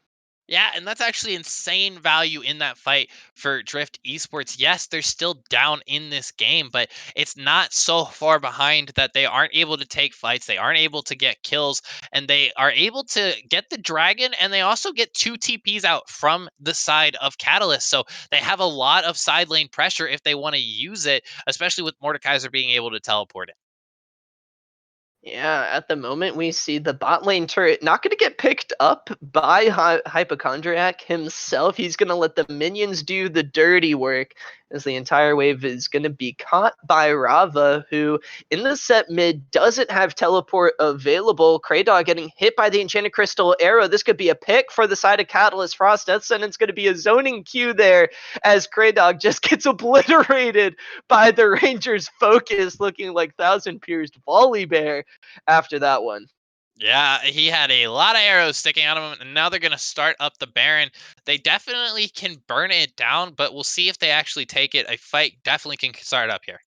Yeah, and that's actually insane value in that fight for Drift Esports. Yes, they're still down in this game, but it's not so far behind that they aren't able to take fights. They aren't able to get kills, and they are able to get the dragon, and they also get 2 TPs out from the side of Catalyst. So they have a lot of side lane pressure if they want to use it, especially with Mordekaiser being able to teleport it. Yeah, at the moment we see the bot lane turret not going to get picked up by Hypochondriac himself. He's going to let the minions do the dirty work as the entire wave is going to be caught by Rava, who in the set mid doesn't have teleport available. Kraydog getting hit by the Enchanted Crystal arrow. This could be a pick for the side of Catalyst Frost. Death Sentence going to be a zoning Q there as Kraydog just gets obliterated by the Rangers' focus, looking like Thousand Pierced Volley Bear after that one. Yeah, he had a lot of arrows sticking out of him, and now they're going to start up the Baron. They definitely can burn it down, but we'll see if they actually take it. A fight definitely can start up here.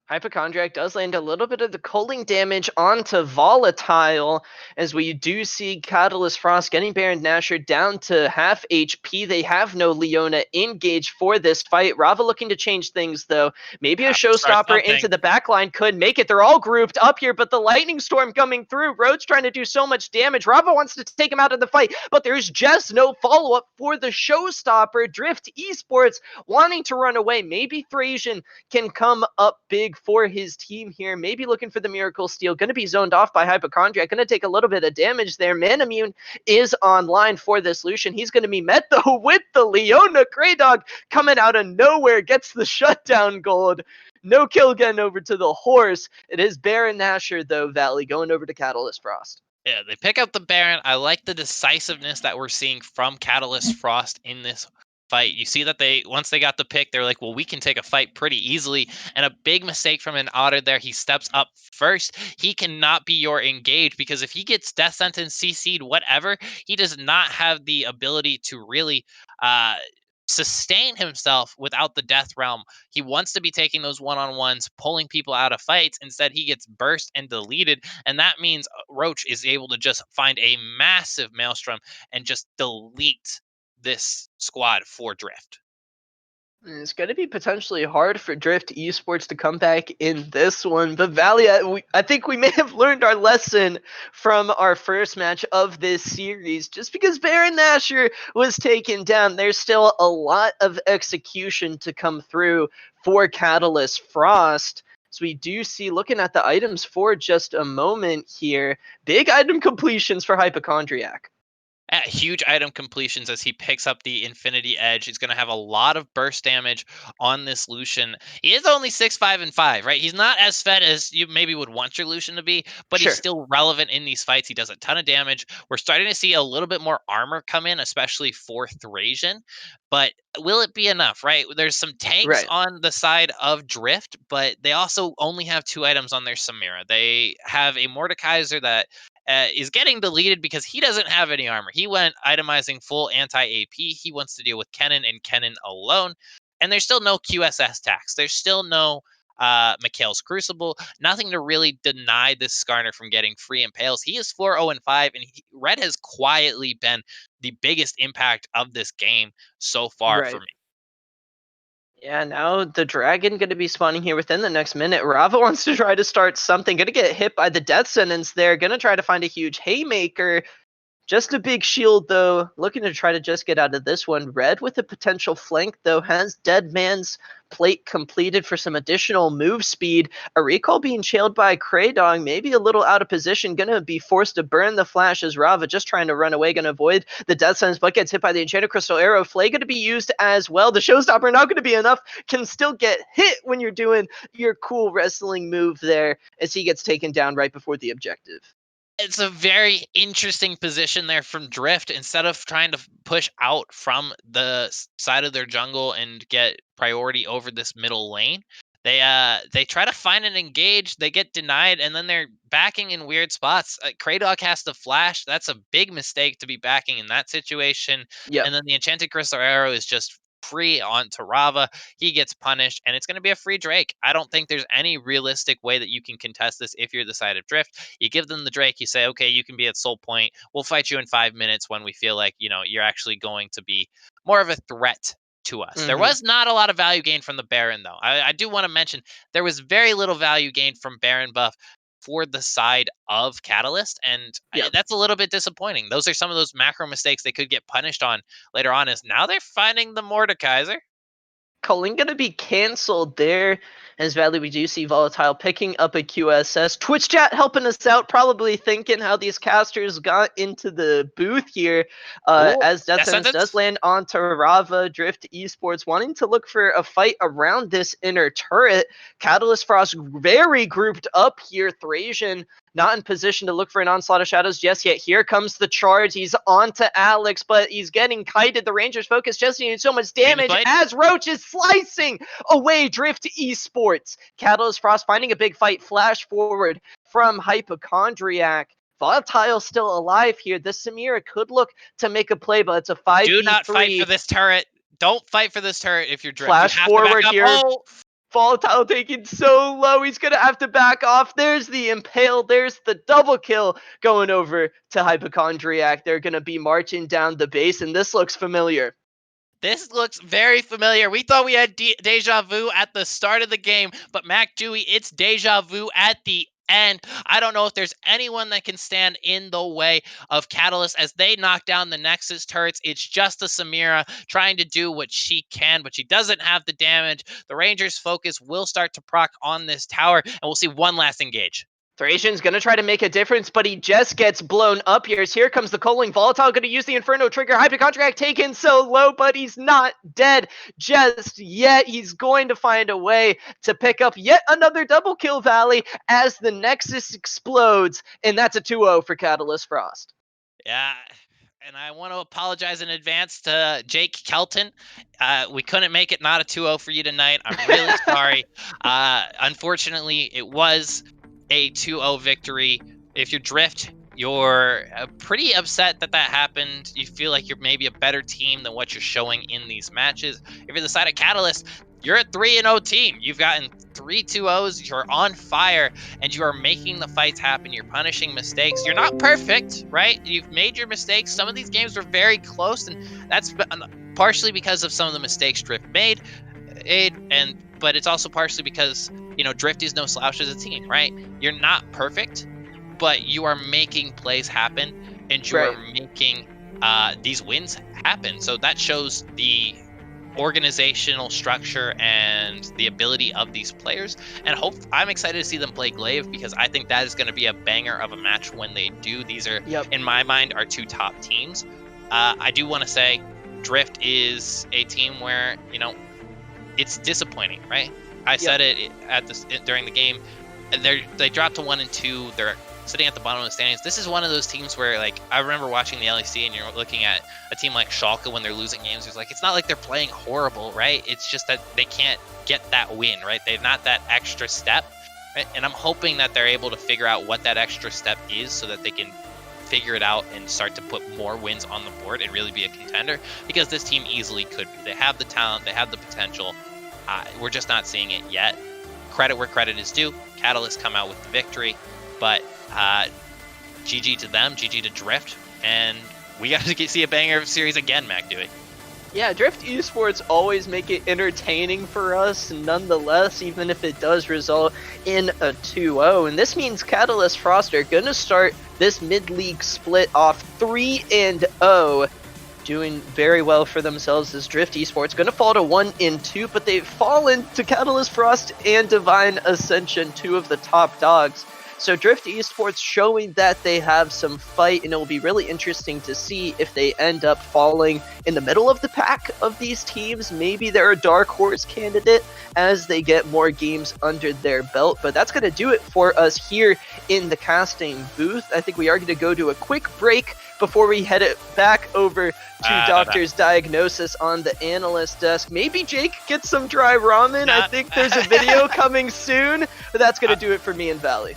Hypochondriac does land a little bit of the culling damage onto Volatile, as we do see Catalyst Frost getting Baron Nashor down to half HP. They have no Leona engaged for this fight. Rava looking to change things, though. Maybe a Have to start showstopper something. into the backline could make it. They're all grouped up here, but the Lightning Storm coming through. Rhodes trying to do so much damage. Rava wants to take him out of the fight, but there's just no follow-up for the showstopper. Drift Esports wanting to run away. Maybe Thrasian can come up big for his team here. Maybe looking for the Miracle Steal. Going to be zoned off by Hypochondriac. Going to take a little bit of damage there. Manamune is online for this Lucian. He's going to be met, though, with the Leona. Kraydog coming out of nowhere. Gets the shutdown gold. No kill getting over to the horse. It is Baron Nashor, though, Valley, going over to Catalyst Frost. Yeah, they pick up the Baron. I like the decisiveness that we're seeing from Catalyst Frost in this fight. You see that once they got the pick, they're like, well, we can take a fight pretty easily. And a big mistake from an Otter there. He steps up first. He cannot be your engage because if he gets death sentence, CC'd, whatever, he does not have the ability to really sustain himself without the death realm. He wants to be taking those one-on-ones, pulling people out of fights. Instead, he gets burst and deleted, and that means Roach is able to just find a massive maelstrom and just delete this squad for Drift. It's going to be potentially hard for Drift Esports to come back in this one, but Valley, I think we may have learned our lesson from our first match of this series. Just because Baron Nashor was taken down, there's still a lot of execution to come through for Catalyst Frost. So we do see, looking at the items for just a moment here, big item completions for Hypochondriac. Huge item completions as he picks up the Infinity Edge. He's going to have a lot of burst damage on this Lucian. He is only 6, 5, and 5, right? He's not as fed as you maybe would want your Lucian to be, but he's Sure. still relevant in these fights. He does a ton of damage. We're starting to see a little bit more armor come in, especially for Thrasian. But will it be enough, right? There's some tanks Right. on the side of Drift, but they also only have 2 items on their Samira. They have a Mordekaiser that is getting deleted because he doesn't have any armor. He went itemizing full anti-AP. He wants to deal with Kennen and Kennen alone. And there's still no QSS tax. There's still no Mikhail's Crucible. Nothing to really deny this Skarner from getting free impales. He is 4-0-5, and Red has quietly been the biggest impact of this game so far for Right. me. Yeah, now the dragon going to be spawning here within the next minute. Rava wants to try to start something. Going to get hit by the death sentence there. Going to try to find a huge haymaker. Just a big shield, though. Looking to try to just get out of this one. Red with a potential flank, though, has Dead Man's plate completed for some additional move speed. A recall being trailed by Kraydog, maybe a little out of position. Gonna be forced to burn the flash as Rava just trying to run away. Gonna avoid the death sentence, but gets hit by the Enchanted Crystal Arrow. Flay gonna be used as well. The Showstopper not gonna be enough. Can still get hit when you're doing your cool wrestling move there as he gets taken down right before the objective. It's a very interesting position there from Drift. Instead of trying to push out from the side of their jungle and get priority over this middle lane, they try to find an engage. They get denied, and then they're backing in weird spots. Kraydog has to flash. That's a big mistake to be backing in that situation. Yep. And then the Enchanted Crystal Arrow is just free onto Rava. He gets punished, and it's going to be a free Drake. I don't think there's any realistic way that you can contest this if you're the side of Drift. You give them the Drake, you say, okay, you can be at Soul Point. We'll fight you in 5 minutes when we feel like, you're actually going to be more of a threat to us. There was not a lot of value gained from the Baron, though. I do want to mention there was very little value gained from Baron buff for the side of Catalyst, and that's a little bit disappointing. Those are some of those macro mistakes they could get punished on later on, is now they're finding the Mordekaiser. Culling going to be canceled there. As Valley, we do see Volatile picking up a QSS. Twitch chat helping us out, probably thinking how these casters got into the booth here. As Death Sentence does land onto Rava, Drift Esports wanting to look for a fight around this inner turret. Catalyst Frost very grouped up here. Thrasian not in position to look for an onslaught of shadows just yet. Here comes the charge. He's on to Alex, but he's getting kited. The Rangers focus just doing so much damage as Roach is slicing away Drift Esports. Catalyst Frost finding a big fight. Flash forward from Hypochondriac. Volatile still alive here. This Samira could look to make a play, but it's a 5v3. Do not fight for this turret. Don't fight for this turret if you're Drift. Flash forward here. Volatile taking so low, he's going to have to back off. There's the Impale, there's the double kill going over to Hypochondriac. They're going to be marching down the base, and this looks familiar. This looks very familiar. We thought we had Deja Vu at the start of the game, but Mac Dewey, it's Deja Vu at the end. I don't know if there's anyone that can stand in the way of Catalyst as they knock down the Nexus turrets. It's just a Samira trying to do what she can, but she doesn't have the damage. The Rangers' focus will start to proc on this tower, and we'll see one last engage. Thrasian's going to try to make a difference, but he just gets blown up here. Here comes the Culling. Volatile going to use the Inferno trigger. Hypochondriac taken so low, but he's not dead just yet. He's going to find a way to pick up yet another double kill, Valley, as the Nexus explodes, and that's a 2-0 for Catalyst Frost. Yeah. And I want to apologize in advance to Jake Kelton. We couldn't make it not a 2-0 for you tonight. I'm really sorry. Unfortunately, it was a 2-0 victory. If you're Drift, you're pretty upset that happened. You feel like you're maybe a better team than what you're showing in these matches. If you're the side of Catalyst, you're a 3-0 team. You've gotten 3 2-0s. You're on fire, and you are making the fights happen. You're punishing mistakes. You're not perfect, right? You've made your mistakes. Some of these games were very close, and that's partially because of some of the mistakes Drift made. But it's also partially because, Drift is no slouch as a team, right? You're not perfect, but you are making plays happen, and you are making these wins happen. So that shows the organizational structure and the ability of these players. And I'm excited to see them play Glaive, because I think that is going to be a banger of a match when they do. These are, in my mind, our 2 top teams. I do want to say Drift is a team where, it's disappointing, right? I said it during the game. They dropped to 1 and 2. They're sitting at the bottom of the standings. This is one of those teams where, I remember watching the LEC, and you're looking at a team like Schalke when they're losing games. It's not like they're playing horrible, right? It's just that they can't get that win, right? They've not that extra step, right? And I'm hoping that they're able to figure out what that extra step is, so that they can figure it out and start to put more wins on the board and really be a contender, because this team easily could be. They have the talent, they have the potential. We're just not seeing it yet. Credit where credit is due. Catalyst come out with the victory, but GG to them, GG to Drift, and we got to see a banger of series again, Mac Dewey. Yeah, Drift Esports always make it entertaining for us, nonetheless, even if it does result in a 2-0. And this means Catalyst Frost are going to start this mid-league split off 3-0, doing very well for themselves as Drift Esports. Going to fall to 1-2, but they've fallen to Catalyst Frost and Divine Ascension, 2 of the top dogs. So Drift Esports showing that they have some fight, and it will be really interesting to see if they end up falling in the middle of the pack of these teams. Maybe they're a dark horse candidate as they get more games under their belt. But that's going to do it for us here in the casting booth. I think we are going to go to a quick break before we head it back over to Doctor's Diagnosis on the analyst desk. Maybe Jake gets some dry ramen. I think there's a video coming soon. But that's going to do it for me and Valley.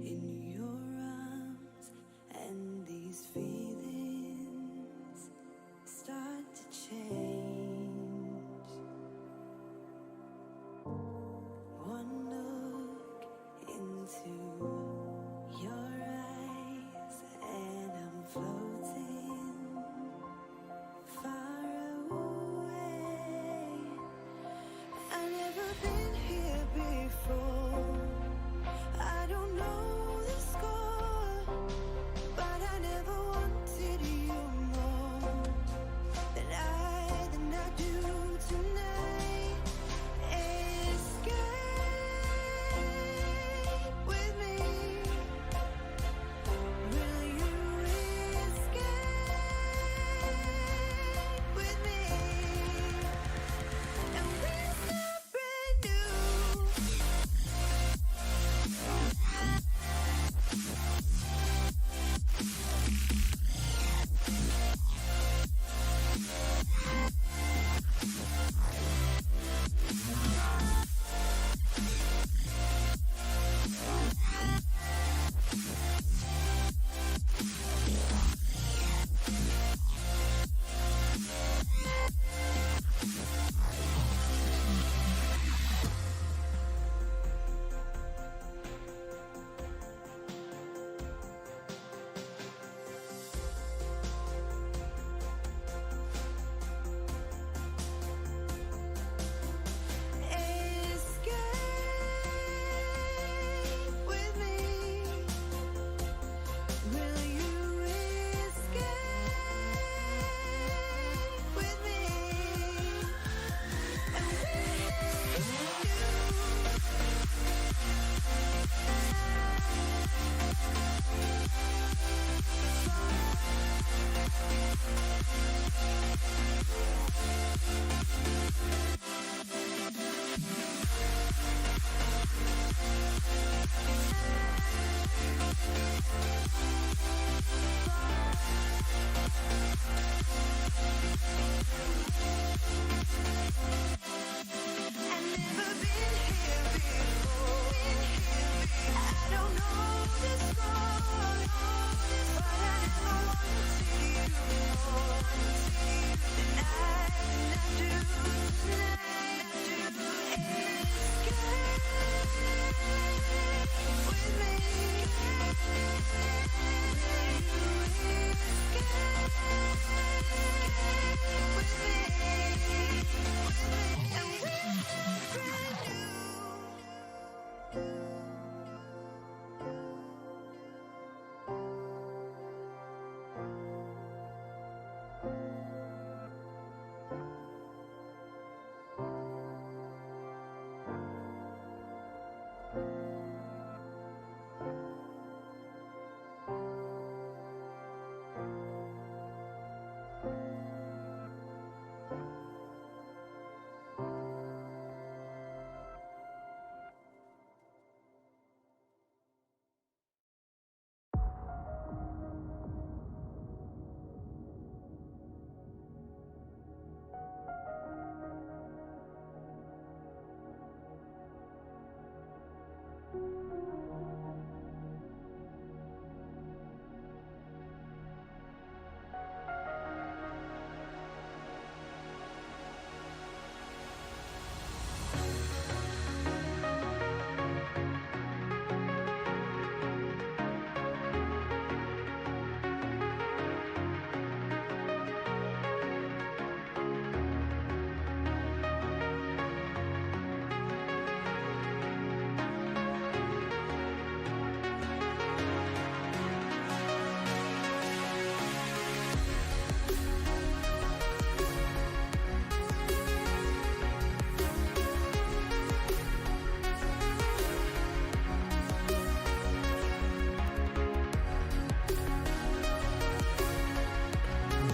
in your arms, and these feelings start to change. One look into your eyes, and I'm floating far away. I've never been here before. I don't know the score, but I never wanted you more than I do tonight. Escape with me. Will you escape with me? And we'll start brand new. Escape with me. Will you escape with me? And I've never been here before. I don't know the score, but I never wanted you more than I do tonight. Escape with me.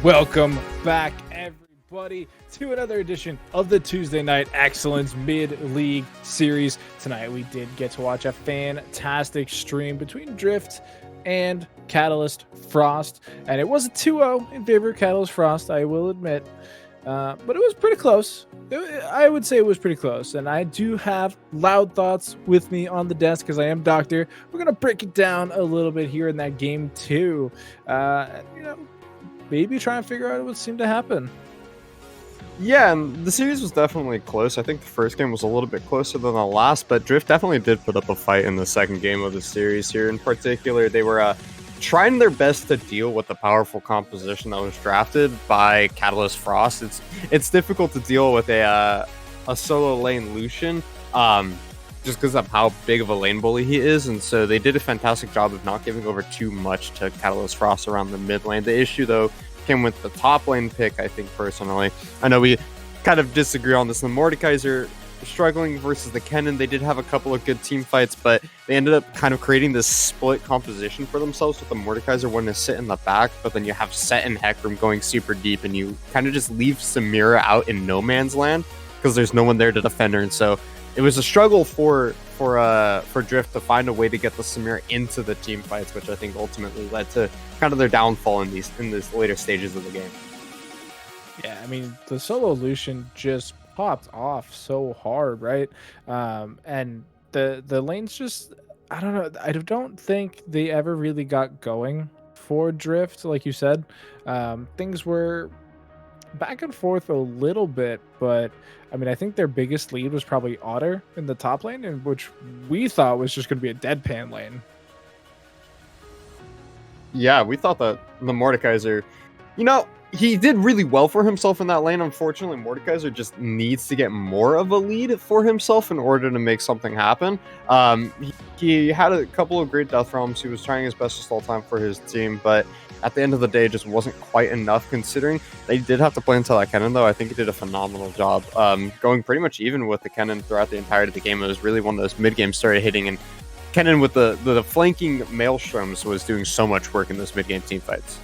Welcome back, everybody, to another edition of the Tuesday Night Excellence Mid-League Series. Tonight, we did get to watch a fantastic stream between Drift and Catalyst Frost, and it was a 2-0 in favor of Catalyst Frost, I will admit. But it was pretty close. I would say it was pretty close. And I do have loud thoughts with me on the desk because I am Doctor. We're going to break it down a little bit here in that game too. Maybe try and figure out what seemed to happen. Yeah, and the series was definitely close. I think the first game was a little bit closer than the last, but Drift definitely did put up a fight in the second game of the series here. In particular, they were trying their best to deal with the powerful composition that was drafted by Catalyst Frost. It's difficult to deal with a solo lane Lucian, just because of how big of a lane bully he is, and so they did a fantastic job of not giving over too much to Catalyst Frost around the mid lane. The issue, though, came with the top lane pick, I think, personally. I know we kind of disagree on this. The Mordekaiser struggling versus the Kennen, they did have a couple of good team fights, but they ended up kind of creating this split composition for themselves with the Mordekaiser wanting to sit in the back, but then you have Set and Hecarim going super deep, and you kind of just leave Samira out in no man's land because there's no one there to defend her, and so it was a struggle for Drift to find a way to get the Samira into the team fights, which I think ultimately led to kind of their downfall in these later stages of the game. Yeah, I mean, the solo Lucian just popped off so hard, right? And the lanes just, I don't know, I don't think they ever really got going for Drift, like you said. Things were back and forth a little bit, but I mean, I think their biggest lead was probably Otter in the top lane, in which we thought was just going to be a deadpan lane. Yeah, we thought that the Mordekaiser, he did really well for himself in that lane. Unfortunately, Mordekaiser just needs to get more of a lead for himself in order to make something happen. He had a couple of great death realms. He was trying his best all time for his team, but at the end of the day, it just wasn't quite enough considering they did have to play into that Kennen, though. I think he did a phenomenal job going pretty much even with the Kennen throughout the entirety of the game. It was really when those mid-games started hitting, and Kennen with the flanking Maelstroms was doing so much work in those mid-game team fights.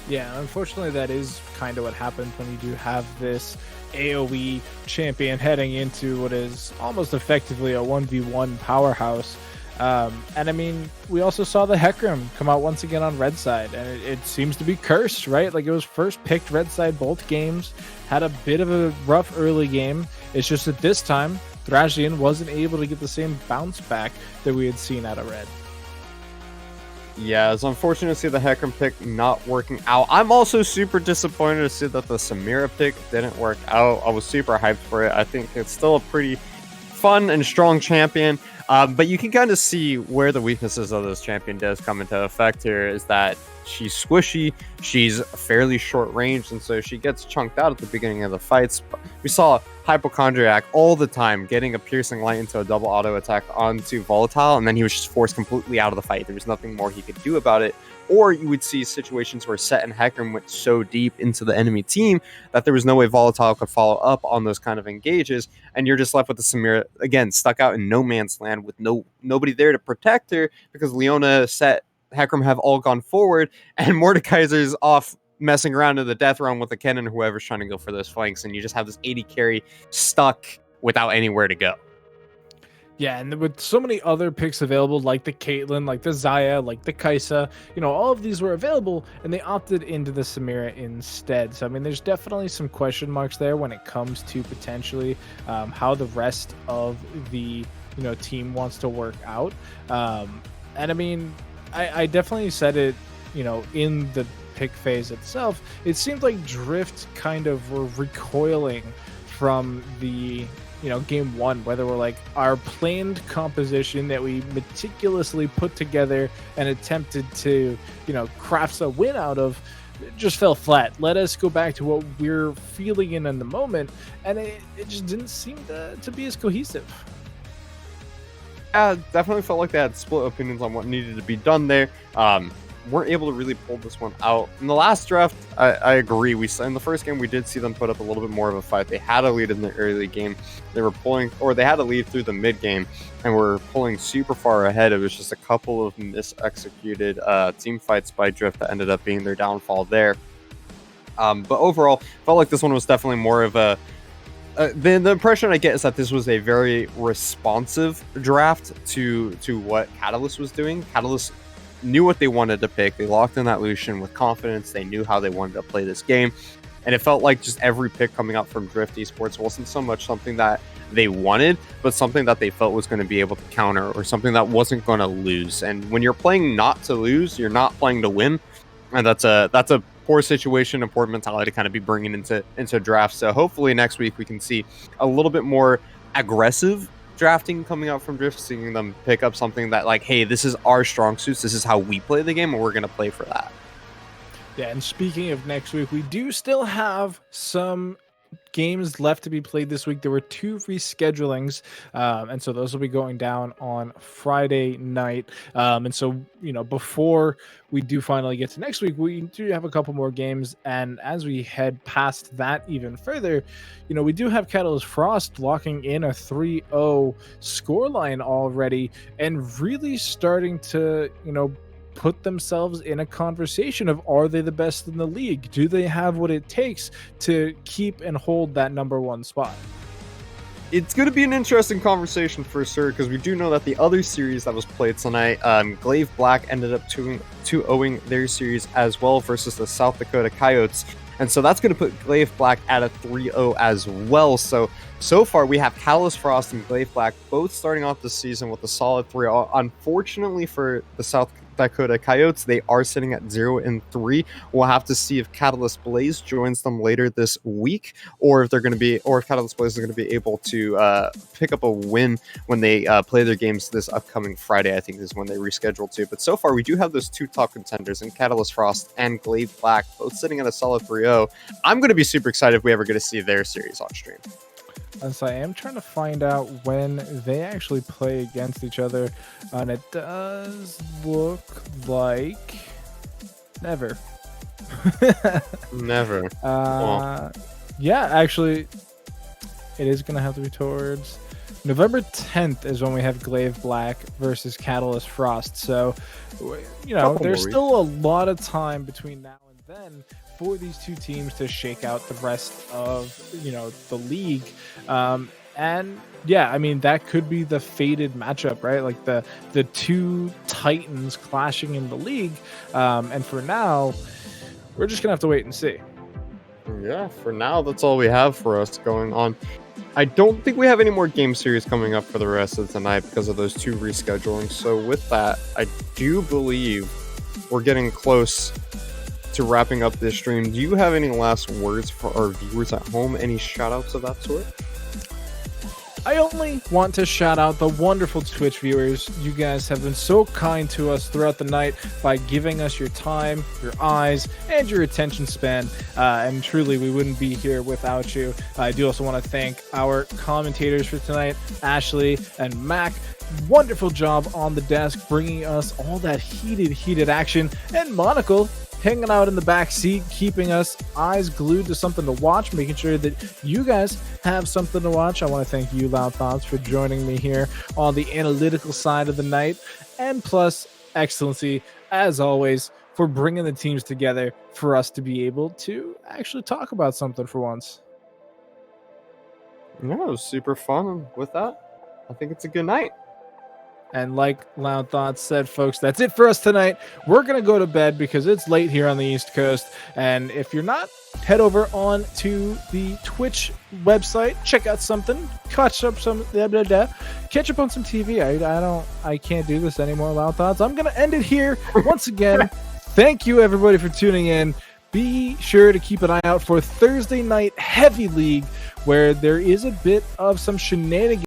Yeah, unfortunately, that is kind of what happens when you do have this AoE champion heading into what is almost effectively a 1v1 powerhouse. And I mean, we also saw the Hecarim come out once again on red side, and it seems to be cursed, right? Like, it was first picked red side both games, had a bit of a rough early game. It's just that this time, Thrasian wasn't able to get the same bounce back that we had seen out of red. Yeah, it's unfortunate to see the Hecarim pick not working out. I'm also super disappointed to see that the Samira pick didn't work out. I was super hyped for it. I think it's still a pretty fun and strong champion. But you can kind of see where the weaknesses of this champion does come into effect here, is that she's squishy, she's fairly short range, and so she gets chunked out at the beginning of the fights. We saw Hypochondriac all the time getting a piercing light into a double auto attack onto Volatile, and then he was just forced completely out of the fight. There was nothing more he could do about it. Or you would see situations where Set and Hecarim went so deep into the enemy team that there was no way Volatile could follow up on those kind of engages, and you're just left with the Samira, again, stuck out in no man's land with nobody there to protect her because Leona, Set, Hecarim have all gone forward, and Mordekaiser's off messing around in the death realm with the Kennen, whoever's trying to go for those flanks, and you just have this 80 carry stuck without anywhere to go. Yeah, and with so many other picks available, like the Caitlyn, like the Xayah, like the Kai'Sa, all of these were available, and they opted into the Samira instead. So, I mean, there's definitely some question marks there when it comes to potentially how the rest of the team wants to work out. And I mean, I definitely said it, in the pick phase itself. It seemed like Drift kind of were recoiling from the game one, whether we're like our planned composition that we meticulously put together and attempted to, craft a win out of, just fell flat. Let us go back to what we're feeling in the moment, and it just didn't seem to be as cohesive. Yeah, definitely felt like they had split opinions on what needed to be done there. Weren't able to really pull this one out. In the last draft, I agree. In the first game, we did see them put up a little bit more of a fight. They had a lead in the early game. They had a lead through the mid game, and were pulling super far ahead. It was just a couple of misexecuted team fights by Drift that ended up being their downfall there. But overall, felt like this one was definitely more of a the impression I get is that this was a very responsive draft to what Catalyst was doing. Catalyst knew what they wanted to pick. They locked in that Lucian with confidence. They knew how they wanted to play this game. And it felt like just every pick coming out from Drift Esports wasn't so much something that they wanted, but something that they felt was going to be able to counter, or something that wasn't going to lose. And when you're playing not to lose, you're not playing to win. And that's a poor situation, a poor mentality to kind of be bringing into drafts. So hopefully next week we can see a little bit more aggressive drafting coming out from Drift, seeing them pick up something that, like, hey, this is our strong suits, this is how we play the game, and we're going to play for that. Yeah, and speaking of next week, we do still have some games left to be played this week. There were 2 reschedulings, and so those will be going down on Friday night. And so, before we do finally get to next week, we do have a couple more games. And as we head past that even further, we do have Catalyst Frost locking in a 3-0 scoreline already, and really starting to, put themselves in a conversation of, are they the best in the league? Do they have what it takes to keep and hold that #1 spot? It's going to be an interesting conversation for sure, because we do know that the other series that was played tonight, Glaive Black ended up 2-0ing their series as well versus the South Dakota Coyotes. And so that's going to put Glaive Black at a 3-0 as well. So far we have Catalyst Frost and Glaive Black both starting off the season with a solid 3-0. Unfortunately for the South Dakota Coyotes, they are sitting at 0-3. We'll have to see if Catalyst Blaze joins them later this week, or if Catalyst Blaze is going to be able to pick up a win when they play their games this upcoming Friday. I think is when they reschedule to. But so far we do have those 2 top contenders in Catalyst Frost and Glaive Black, both sitting at a solid 3-0. I'm going to be super excited if we ever get to see their series on stream. And so I am trying to find out when they actually play against each other, and it does look like never. Never. Yeah, actually, it is going to have to be towards November 10th is when we have Glaive Black versus Catalyst Frost. So, there's still a lot of time between now and then for these 2 teams to shake out the rest of, the league. And yeah, I mean, that could be the fated matchup, right? Like the 2 titans clashing in the league. And for now, we're just going to have to wait and see. Yeah, for now, that's all we have for us going on. I don't think we have any more game series coming up for the rest of tonight because of those 2 reschedulings. So with that, I do believe we're getting close to wrapping up this stream. Do you have any last words for our viewers at home? Any shout outs of that sort? I only want to shout out the wonderful Twitch viewers. You guys have been so kind to us throughout the night by giving us your time, your eyes, and your attention span. And truly, we wouldn't be here without you. I do also want to thank our commentators for tonight, Ashley and Mac. Wonderful job on the desk, bringing us all that heated action. And Monocle, hanging out in the back seat, keeping us eyes glued to something to watch, making sure that you guys have something to watch. I want to thank you, Loud Thoughts, for joining me here on the analytical side of the night. And plus, XLNC, as always, for bringing the teams together for us to be able to actually talk about something for once. Yeah, it was super fun. And with that, I think it's a good night. And like Loud Thoughts said, folks, that's it for us tonight. We're going to go to bed because it's late here on the East Coast. And if you're not, head over on to the Twitch website, check out something, catch up on some TV. I can't do this anymore, Loud Thoughts. I'm going to end it here. Once again, thank you everybody for tuning in. Be sure to keep an eye out for Thursday night Heavy League, where there is a bit of some shenanigans